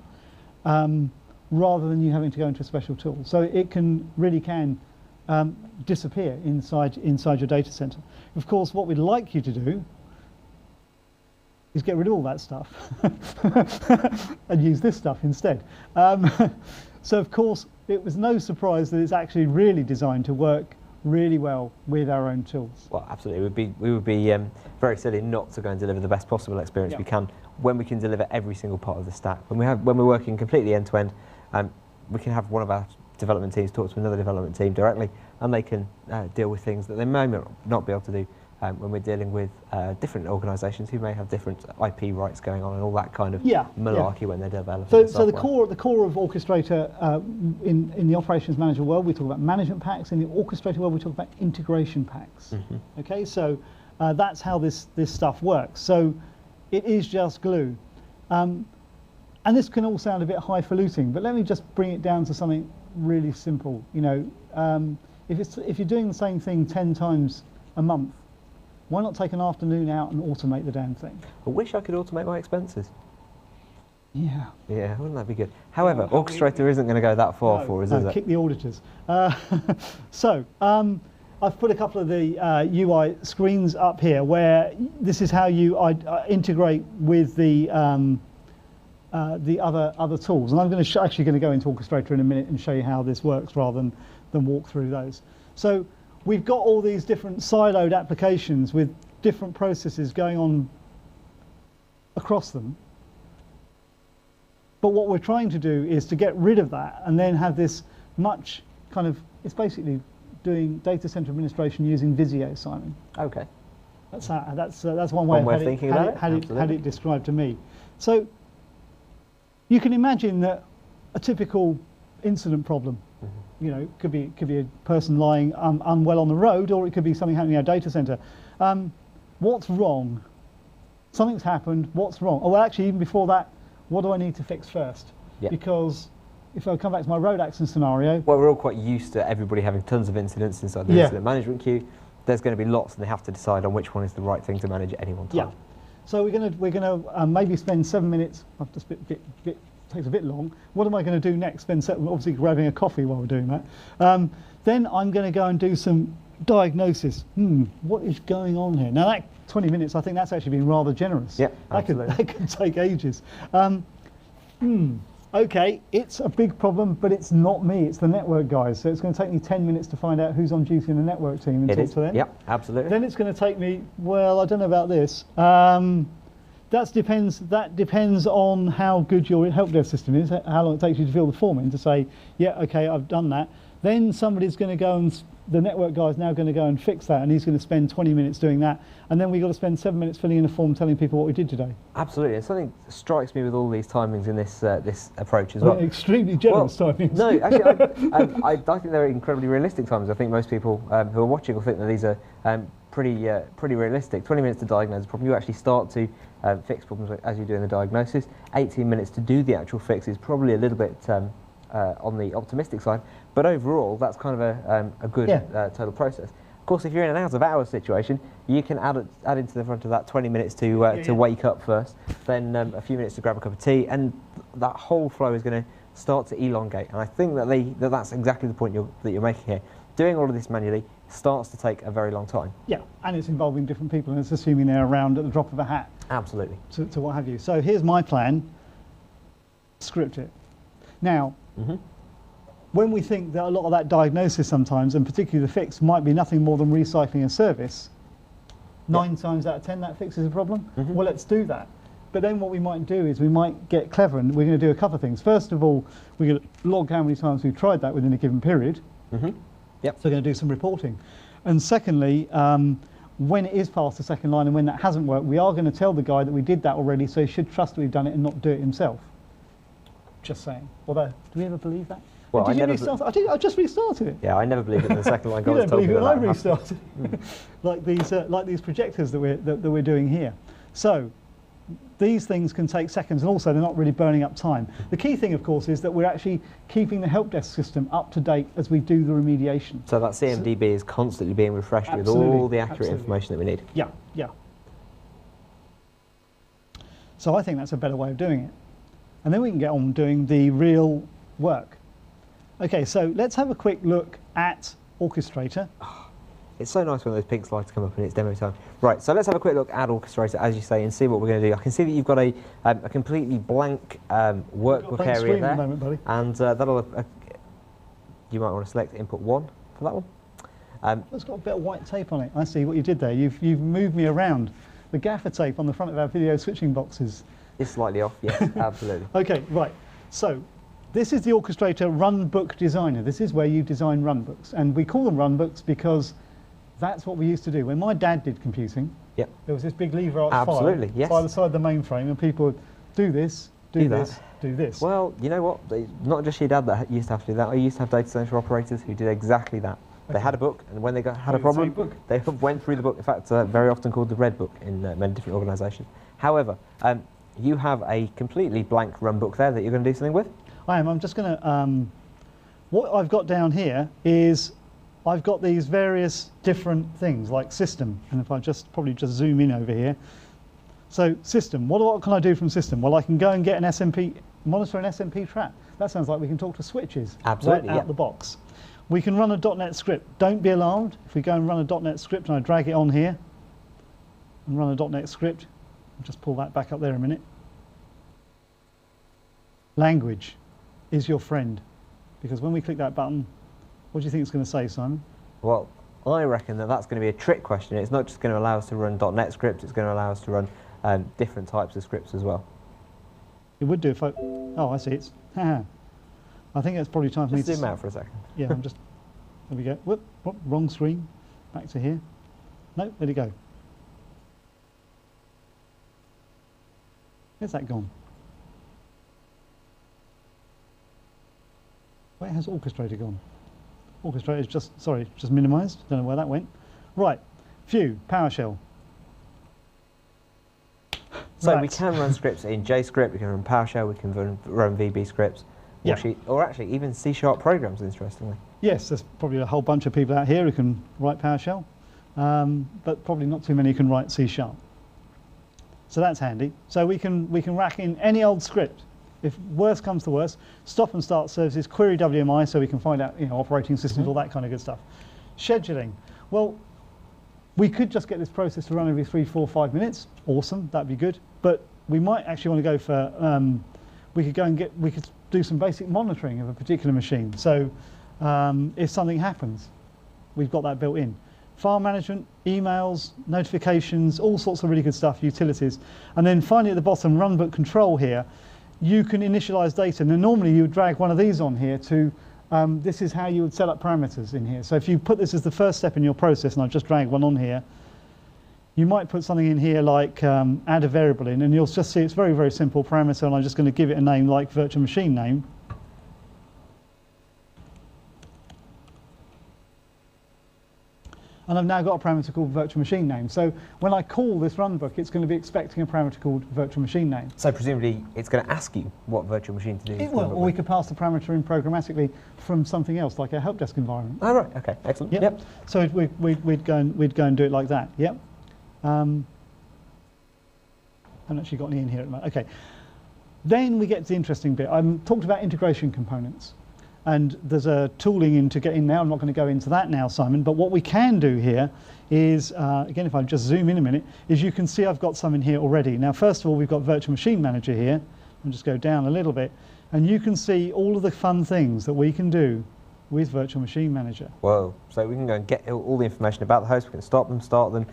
rather than you having to go into a special tool. So it really can disappear inside your data center. Of course, what we'd like you to do is get rid of all that stuff and use this stuff instead. So of course, it was no surprise that it's actually really designed to work really well with our own tools. Well, absolutely. We would be very silly not to go and deliver the best possible experience we can when we can deliver every single part of the stack. When we're working completely end to end, we can have one of our development teams talk to another development team directly, and they can deal with things that they may not be able to do when we're dealing with different organisations who may have different IP rights going on and all that kind of malarkey when they're developing. So the core of Orchestrator in the Operations Manager world, we talk about management packs. In the Orchestrator world, we talk about integration packs. Okay, so that's how this stuff works. So it is just glue. And this can all sound a bit highfalutin, but let me just bring it down to something really simple. You know, if you're doing the same thing 10 times a month, why not take an afternoon out and automate the damn thing? I wish I could automate my expenses. Yeah. Yeah, wouldn't that be good? However, Orchestrator isn't going to go that far for us, is it? Kick the auditors. So, I've put a couple of the UI screens up here where this is how you integrate with the other tools. And I'm going to actually going to go into Orchestrator in a minute and show you how this works rather than walk through those. So we've got all these different siloed applications with different processes going on across them. But what we're trying to do is to get rid of that and then have this much kind of, it's basically doing data center administration using Visio, Simon. Okay. That's one way of thinking about it. Had it described to me. So you can imagine that a typical incident problem, you know, could be a person lying unwell on the road, or it could be something happening in our data center. What's wrong? Something's happened. What's wrong? Oh, well, actually, even before that, what do I need to fix first? Yeah. Because if I come back to my road accident scenario, well, we're all quite used to everybody having tons of incidents inside the incident management queue. There's going to be lots, and they have to decide on which one is the right thing to manage at any one time. Yeah. So we're gonna maybe spend 7 minutes. I've just takes a bit long. What am I going to do next? Obviously grabbing a coffee while we're doing that. Then I'm going to go and do some diagnosis. What is going on here? Now that 20 minutes, I think that's actually been rather generous. Yeah, absolutely. That could take ages. Okay, it's a big problem, but it's not me, it's the network guys. So it's going to take me 10 minutes to find out who's on duty in the network team and talk to them. Yeah, absolutely. Then it's going to take me, well, I don't know about this. That depends on how good your help desk system is, how long it takes you to fill the form in to say, yeah, okay, I've done that. Then somebody's going to go and, the network guy's now going to go and fix that, and he's going to spend 20 minutes doing that. And then we've got to spend 7 minutes filling in a form telling people what we did today. Absolutely. And something strikes me with all these timings in this this approach as well. Extremely generous timings. No, actually, I think they're incredibly realistic timings. I think most people who are watching will think that these are pretty realistic. 20 minutes to diagnose a problem. You actually start to fix problems as you're doing the diagnosis. 18 minutes to do the actual fix is probably a little bit on the optimistic side, but overall that's kind of a good total process. Of course, if you're in an out of hours situation, you can add into the front of that 20 minutes to wake up first, then a few minutes to grab a cup of tea, and that whole flow is going to start to elongate. And I think that that's exactly the point that you're making here. Doing all of this manually starts to take a very long time. Yeah, and it's involving different people, and it's assuming they're around at the drop of a hat. Absolutely. To what have you. So here's my plan. Script it. Now, when we think that a lot of that diagnosis sometimes, and particularly the fix, might be nothing more than recycling a service, 9 times out of 10 that fixes a problem. Well, let's do that. But then what we might do is we might get clever, and we're going to do a couple of things. First of all, we're going to log how many times we've tried that within a given period. Yep. So we're going to do some reporting. And secondly, when it is past the second line and when that hasn't worked, we are going to tell the guy that we did that already, so he should trust that we've done it and not do it himself. Just saying. Although, do we ever believe that? Well, I just restarted it. Yeah, I never believed it in the second line. You don't believe it when I restarted. Like these projectors that we're doing here. So these things can take seconds, and also they're not really burning up time. The key thing, of course, is that we're actually keeping the help desk system up to date as we do the remediation. So that CMDB is constantly being refreshed with all the accurate information that we need. Yeah, yeah. So I think that's a better way of doing it. And then we can get on doing the real work. Okay, so let's have a quick look at Orchestrator. It's so nice when those pink slides come up and it's demo time. Right, so let's have a quick look at Orchestrator, as you say, and see what we're going to do. I can see that you've got a completely blank workbook area there. Moment, buddy. And you might want to select input 1 for that one. It's got a bit of white tape on it. I see what you did there. You've moved me around. The gaffer tape on the front of our video switching boxes. It's slightly off, yes, absolutely. Okay, right. So this is the Orchestrator Runbook Designer. This is where you design runbooks. And we call them runbooks because that's what we used to do. When my dad did computing, yep, there was this big lever arch absolutely, file yes, by the side of the mainframe, and people would do this, do this, do this. Well, you know what? Not just your dad that used to have to do that. I used to have data center operators who did exactly that. They had a book, and when they had a problem, they went through the book. In fact, very often called the Red Book in many different organisations. However, you have a completely blank run book there that you're going to do something with? I am. I'm just going to... what I've got down here is I've got these various different things, like system. And if I probably just zoom in over here. So system, what can I do from system? Well, I can go and get an SMP, monitor an SMP trap. That sounds like we can talk to switches absolutely, right out the box. We can run a .NET script. Don't be alarmed if we go and run a .NET script and I drag it on here and run a .NET script. I'll just pull that back up there a minute. Language is your friend, because when we click that button, what do you think it's going to say, Simon? Well, I reckon that's going to be a trick question. It's not just going to allow us to run .NET scripts, it's going to allow us to run different types of scripts as well. It would do if I... Oh, I see. It's... I think it's probably time for me to... zoom out for a second. Yeah, I'm just... There we go. Whoop, wrong screen. Back to here. No, where'd it go? Where's that gone? Where has Orchestrator gone? Orchestrator's just minimised. Don't know where that went. Right. Phew, PowerShell. So we can run scripts in JScript, we can run PowerShell, we can run VB scripts, or actually even C# programs, interestingly. Yes, there's probably a whole bunch of people out here who can write PowerShell, but probably not too many who can write C#. So that's handy. So we can rack in any old script. If worse comes to worse, stop and start services, query WMI so we can find out operating systems, all that kind of good stuff. Scheduling. Well, we could just get this process to run every 3, 4, 5 minutes. Awesome, that'd be good. But we might actually want to go for, we could do some basic monitoring of a particular machine. So if something happens, we've got that built in. File management, emails, notifications, all sorts of really good stuff, utilities. And then finally at the bottom, runbook control here, you can initialize data. Now normally you would drag one of these on here to, this is how you would set up parameters in here. So if you put this as the first step in your process, and I'll just drag one on here, you might put something in here like add a variable in, and you'll just see it's very, very simple parameter, and I'm just going to give it a name like virtual machine name. And I've now got a parameter called virtual machine name. So when I call this runbook, it's going to be expecting a parameter called virtual machine name. So presumably it's going to ask you what virtual machine to do. It will, or we could pass the parameter in programmatically from something else, like a help desk environment. Oh, right, okay, excellent. Yep. So we'd go and do it like that. Yep. Haven't actually got any in here at the moment. Okay. Then we get to the interesting bit. I talked about integration components. And there's a tooling in to get in now. I'm not going to go into that now, Simon. But what we can do here is, again, if I just zoom in a minute, is you can see I've got some in here already. Now, first of all, we've got Virtual Machine Manager here. I'll just go down a little bit. And you can see all of the fun things that we can do with Virtual Machine Manager. Whoa. So we can go and get all the information about the host. We can stop them, start them,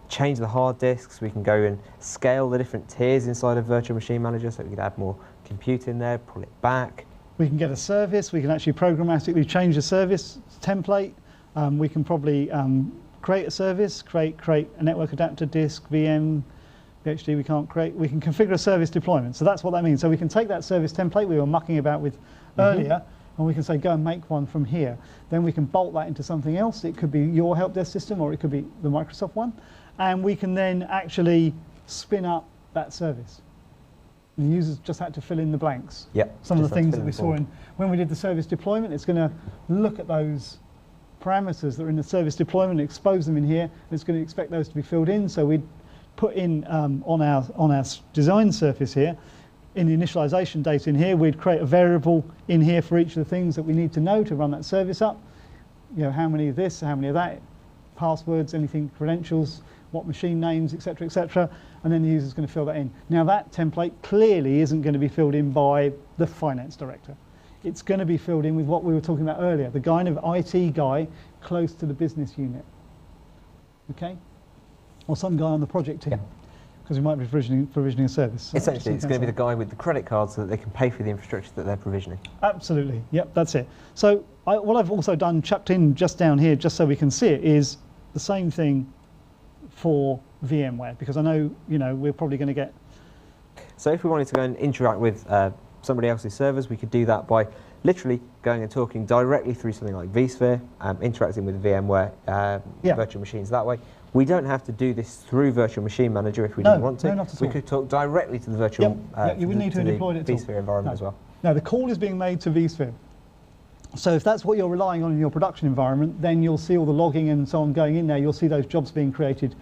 change the hard disks. We can go and scale the different tiers inside of Virtual Machine Manager. So we could add more compute in there, pull it back. We can get a service. We can actually programmatically change the service template. We can probably create a service, create a network adapter, disk, VM, PHD we can't create. We can configure a service deployment. So that's what that means. So we can take that service template we were mucking about with earlier, and we can say, go and make one from here. Then we can bolt that into something else. It could be your help desk system, or it could be the Microsoft one. And we can then actually spin up that service. The users just had to fill in the blanks. Yep. Some of the things that we saw when we did the service deployment, it's going to look at those parameters that are in the service deployment, expose them in here, and it's going to expect those to be filled in. So we'd put in on our design surface here, in the initialization data in here, we'd create a variable in here for each of the things that we need to know to run that service up. You know, how many of this, how many of that, passwords, anything, credentials, what machine names, etc., and then the user's going to fill that in. Now that template clearly isn't going to be filled in by the finance director. It's going to be filled in with what we were talking about earlier, the kind of IT guy close to the business unit, okay? Or some guy on the project team, because we might be provisioning a service. So essentially, it's going to be the guy with the credit card so that they can pay for the infrastructure that they're provisioning. Absolutely, yep, that's it. So what I've also done, chucked in just down here, just so we can see it, is the same thing for VMware, because I know, you know, we're probably going to get... So if we wanted to go and interact with somebody else's servers, we could do that by literally going and talking directly through something like vSphere, interacting with VMware virtual machines that way. We don't have to do this through Virtual Machine Manager if we didn't want to. No, not at all. We could talk directly to the virtual you wouldn't need to deploy it at all. vSphere environment as well. No, the call is being made to vSphere. So if that's what you're relying on in your production environment, then you'll see all the logging and so on going in there. You'll see those jobs being created,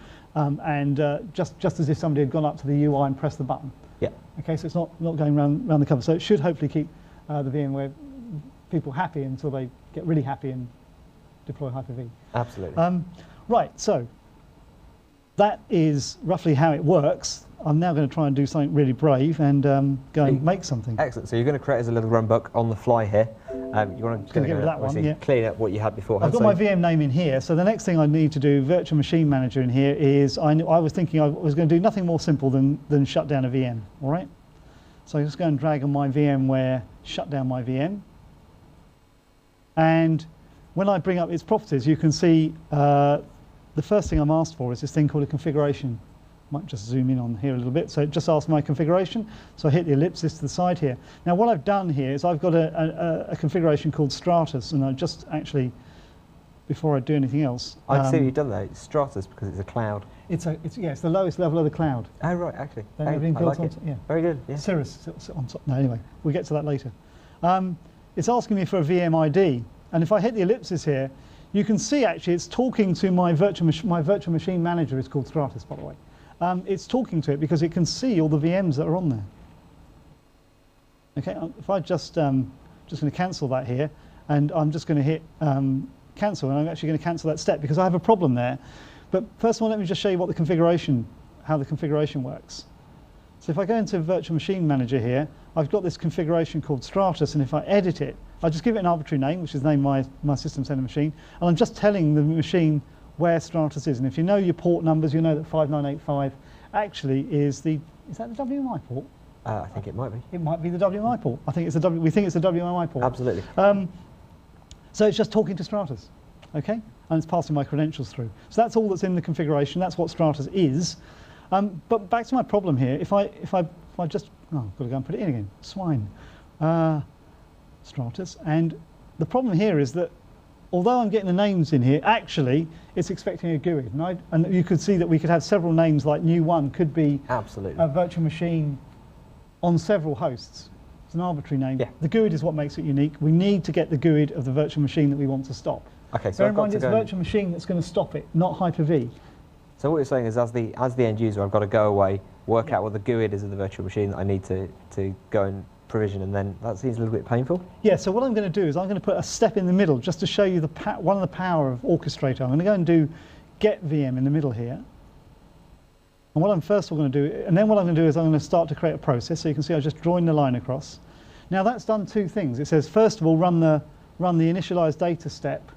just as if somebody had gone up to the UI and pressed the button. Yeah. Okay, so it's not going round the cover. So it should hopefully keep the VMware people happy until they get really happy and deploy Hyper-V. Absolutely. Right, so that is roughly how it works. I'm now going to try and do something really brave and go and make something. Excellent. So you're going to create as a little runbook on the fly here. You want to get rid of that one, clean up what you had before. I've got my VM name in here. So the next thing I need to do, Virtual Machine Manager in here, is I was thinking I was going to do nothing more simple than shut down a VM. All right. So I just go and drag on my VMware, shut down my VM, and when I bring up its properties, you can see the first thing I'm asked for is this thing called a configuration. Might just zoom in on here a little bit. So it just asks my configuration. So I hit the ellipsis to the side here. Now what I've done here is I've got a configuration called Stratus, and I just actually, before I do anything else, I see what you've done there. It's Stratus because it's a cloud. It's the lowest level of the cloud. Oh right, actually. I like it. Yeah. Very good. Yeah. Cirrus on top. No, anyway, we'll get to that later. It's asking me for a VM ID, and if I hit the ellipsis here, you can see actually it's talking to my virtual machine manager. Is called Stratus, by the way. It's talking to it because it can see all the VMs that are on there. Okay, if I just going to cancel that here, and I'm just going to hit cancel, and I'm actually going to cancel that step because I have a problem there. But first of all, let me just show you what how the configuration works. So if I go into Virtual Machine Manager here, I've got this configuration called Stratus, and if I edit it, I just give it an arbitrary name, which is the name of my system center machine, and I'm just telling the machine where Stratus is. And if you know your port numbers, you know that 5985 actually is that the WMI port? I think it might be. It might be the WMI port. I think we think it's the WMI port. Absolutely. So it's just talking to Stratus, okay? And it's passing my credentials through. So that's all that's in the configuration. That's what Stratus is. But back to my problem here. If I just I've got to go and put it in again. Swine. Stratus. And the problem here is that although I'm getting the names in here, actually it's expecting a GUID. And you could see that we could have several names, like new one could be absolutely a virtual machine on several hosts. It's an arbitrary name. Yeah. The GUID is what makes it unique. We need to get the GUID of the virtual machine that we want to stop. Okay, so bear in mind it's virtual machine that's going to stop it, not Hyper-V. So what you're saying is, as the end user, I've got to go away, work out what the GUID is of the virtual machine that I need to go and provision, and then that seems a little bit painful. Yeah. So what I'm going to do is I'm going to put a step in the middle just to show you one of the power of Orchestrator. I'm going to go and do get VM in the middle here. And what I'm first of all going to do, and then what I'm going to do is I'm going to start to create a process. So you can see I've just drawn the line across. Now that's done two things. It says first of all run the initialize data step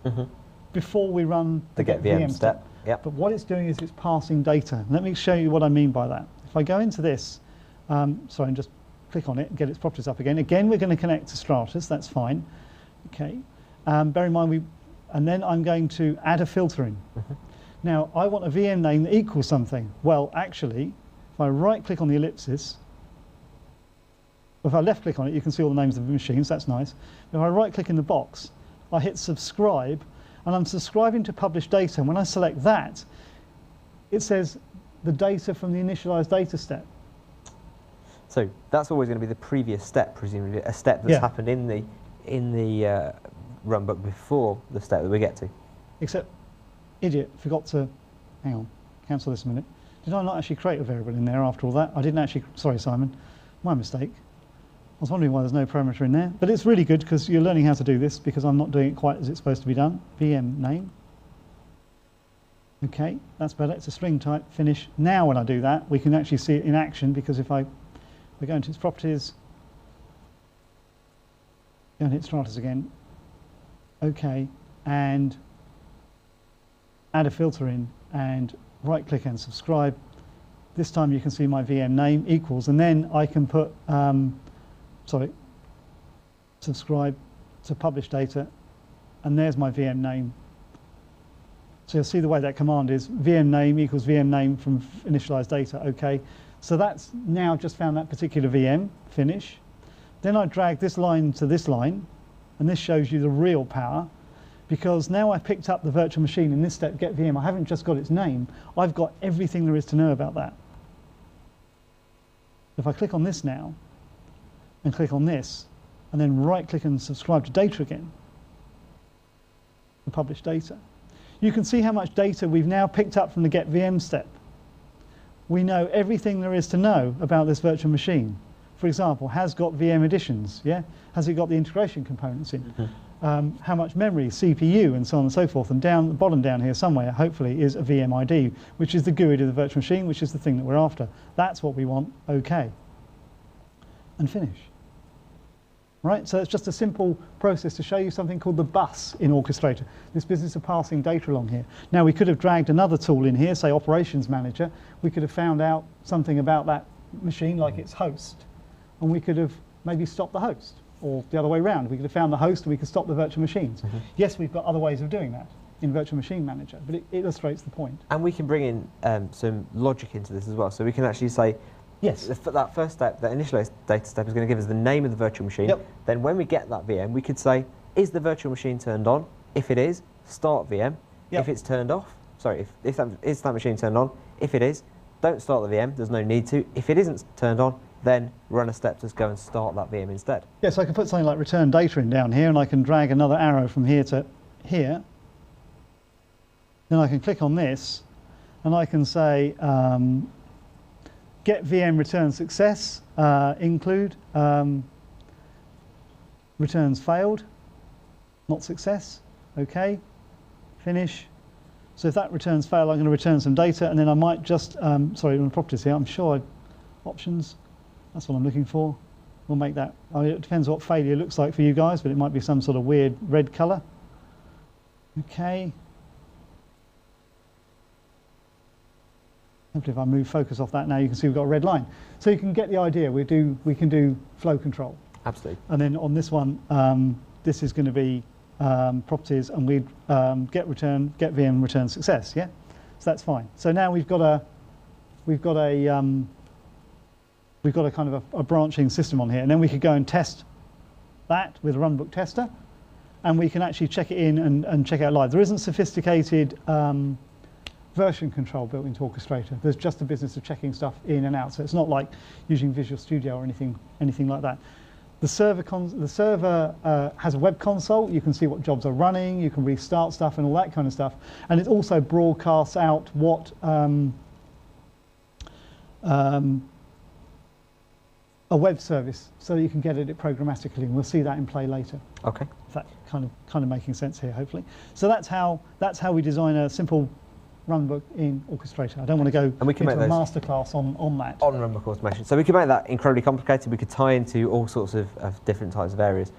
before we run the get VM step. Yep. But what it's doing is it's passing data. Let me show you what I mean by that. If I go into this, sorry, and just click on it and get its properties up again. Again, we're going to connect to Stratus. That's fine. Okay. Bear in mind and then I'm going to add a filter in. Now I want a VM name that equals something. Well, actually, if I right-click on the ellipsis, if I left-click on it, you can see all the names of the machines. That's nice. If I right-click in the box, I hit subscribe, and I'm subscribing to publish data. And when I select that, it says the data from the initialized data step. So that's always going to be the previous step, presumably a step that's happened in the runbook before the step that we get to. Except, idiot, forgot to, hang on, cancel this a minute. Did I not actually create a variable in there after all that? I didn't actually, sorry Simon, my mistake. I was wondering why there's no parameter in there. But it's really good because you're learning how to do this because I'm not doing it quite as it's supposed to be done. VM name. Okay, that's better. It's a string type, finish. Now when I do that, we can actually see it in action because if we go into its properties, go and hit Stratus again. Okay, and add a filter in and right click and subscribe. This time you can see my VM name equals, and then I can put, subscribe to publish data, and there's my VM name. So you'll see the way that command is VM name equals VM name from initialized data, okay. So that's now just found that particular VM, finish. Then I drag this line to this line, and this shows you the real power, because now I've picked up the virtual machine in this step, get VM. I haven't just got its name, I've got everything there is to know about that. If I click on this now, and click on this, and then right click and subscribe to data again, and publish data, you can see how much data we've now picked up from the get VM step. We know everything there is to know about this virtual machine. For example, has got VM additions, yeah? Has it got the integration components in? Mm-hmm. How much memory, CPU, and so on and so forth. And down the bottom down here somewhere, hopefully, is a VM ID, which is the GUID of the virtual machine, which is the thing that we're after. That's what we want, okay. And finish. Right, so it's just a simple process to show you something called the bus in Orchestrator, this business of passing data along here. Now we could have dragged another tool in here, say Operations Manager. We could have found out something about that machine, like its host, and we could have maybe stopped the host, or the other way around. We could have found the host and we could stop the virtual machines. Mm-hmm. Yes, we've got other ways of doing that in Virtual Machine Manager, but it illustrates the point. And we can bring in some logic into this as well, so we can actually say, yes, that first step, that initialized data step, is going to give us the name of the virtual machine. Yep. Then when we get that VM, we could say, is the virtual machine turned on? If it is, start VM. Yep. If it's turned off, sorry, if that machine turned on? If it is, don't start the VM, there's no need to. If it isn't turned on, then run a step to go and start that VM instead. Yeah, so I can put something like return data in down here, and I can drag another arrow from here to here. Then I can click on this, and I can say, get VM return success, include returns failed, not success, okay, finish. So if that returns fail, I'm going to return some data, and then I might just, sorry, on the properties here, I'm sure, options, that's what I'm looking for. We'll make that, it depends what failure looks like for you guys, but it might be some sort of weird red color. Okay. Hopefully if I move focus off that now, you can see we've got a red line. So you can get the idea. We can do flow control. Absolutely. And then on this one, this is going to be properties, and we'd get VM return success. Yeah, so that's fine. So now we've got a kind of a branching system on here, and then we could go and test that with a runbook tester, and we can actually check it in and check it out live. There isn't sophisticated version control built into Orchestrator. There's just a business of checking stuff in and out. So it's not like using Visual Studio or anything like that. The server has a web console. You can see what jobs are running. You can restart stuff and all that kind of stuff. And it also broadcasts out what a web service, so that you can get at it programmatically. And we'll see that in play later. Okay. If that kind of making sense here, hopefully. So that's how we design a simple runbook in Orchestrator. I don't want to go into a masterclass on that. On runbook automation. So we could make that incredibly complicated. We could tie into all sorts of different types of areas.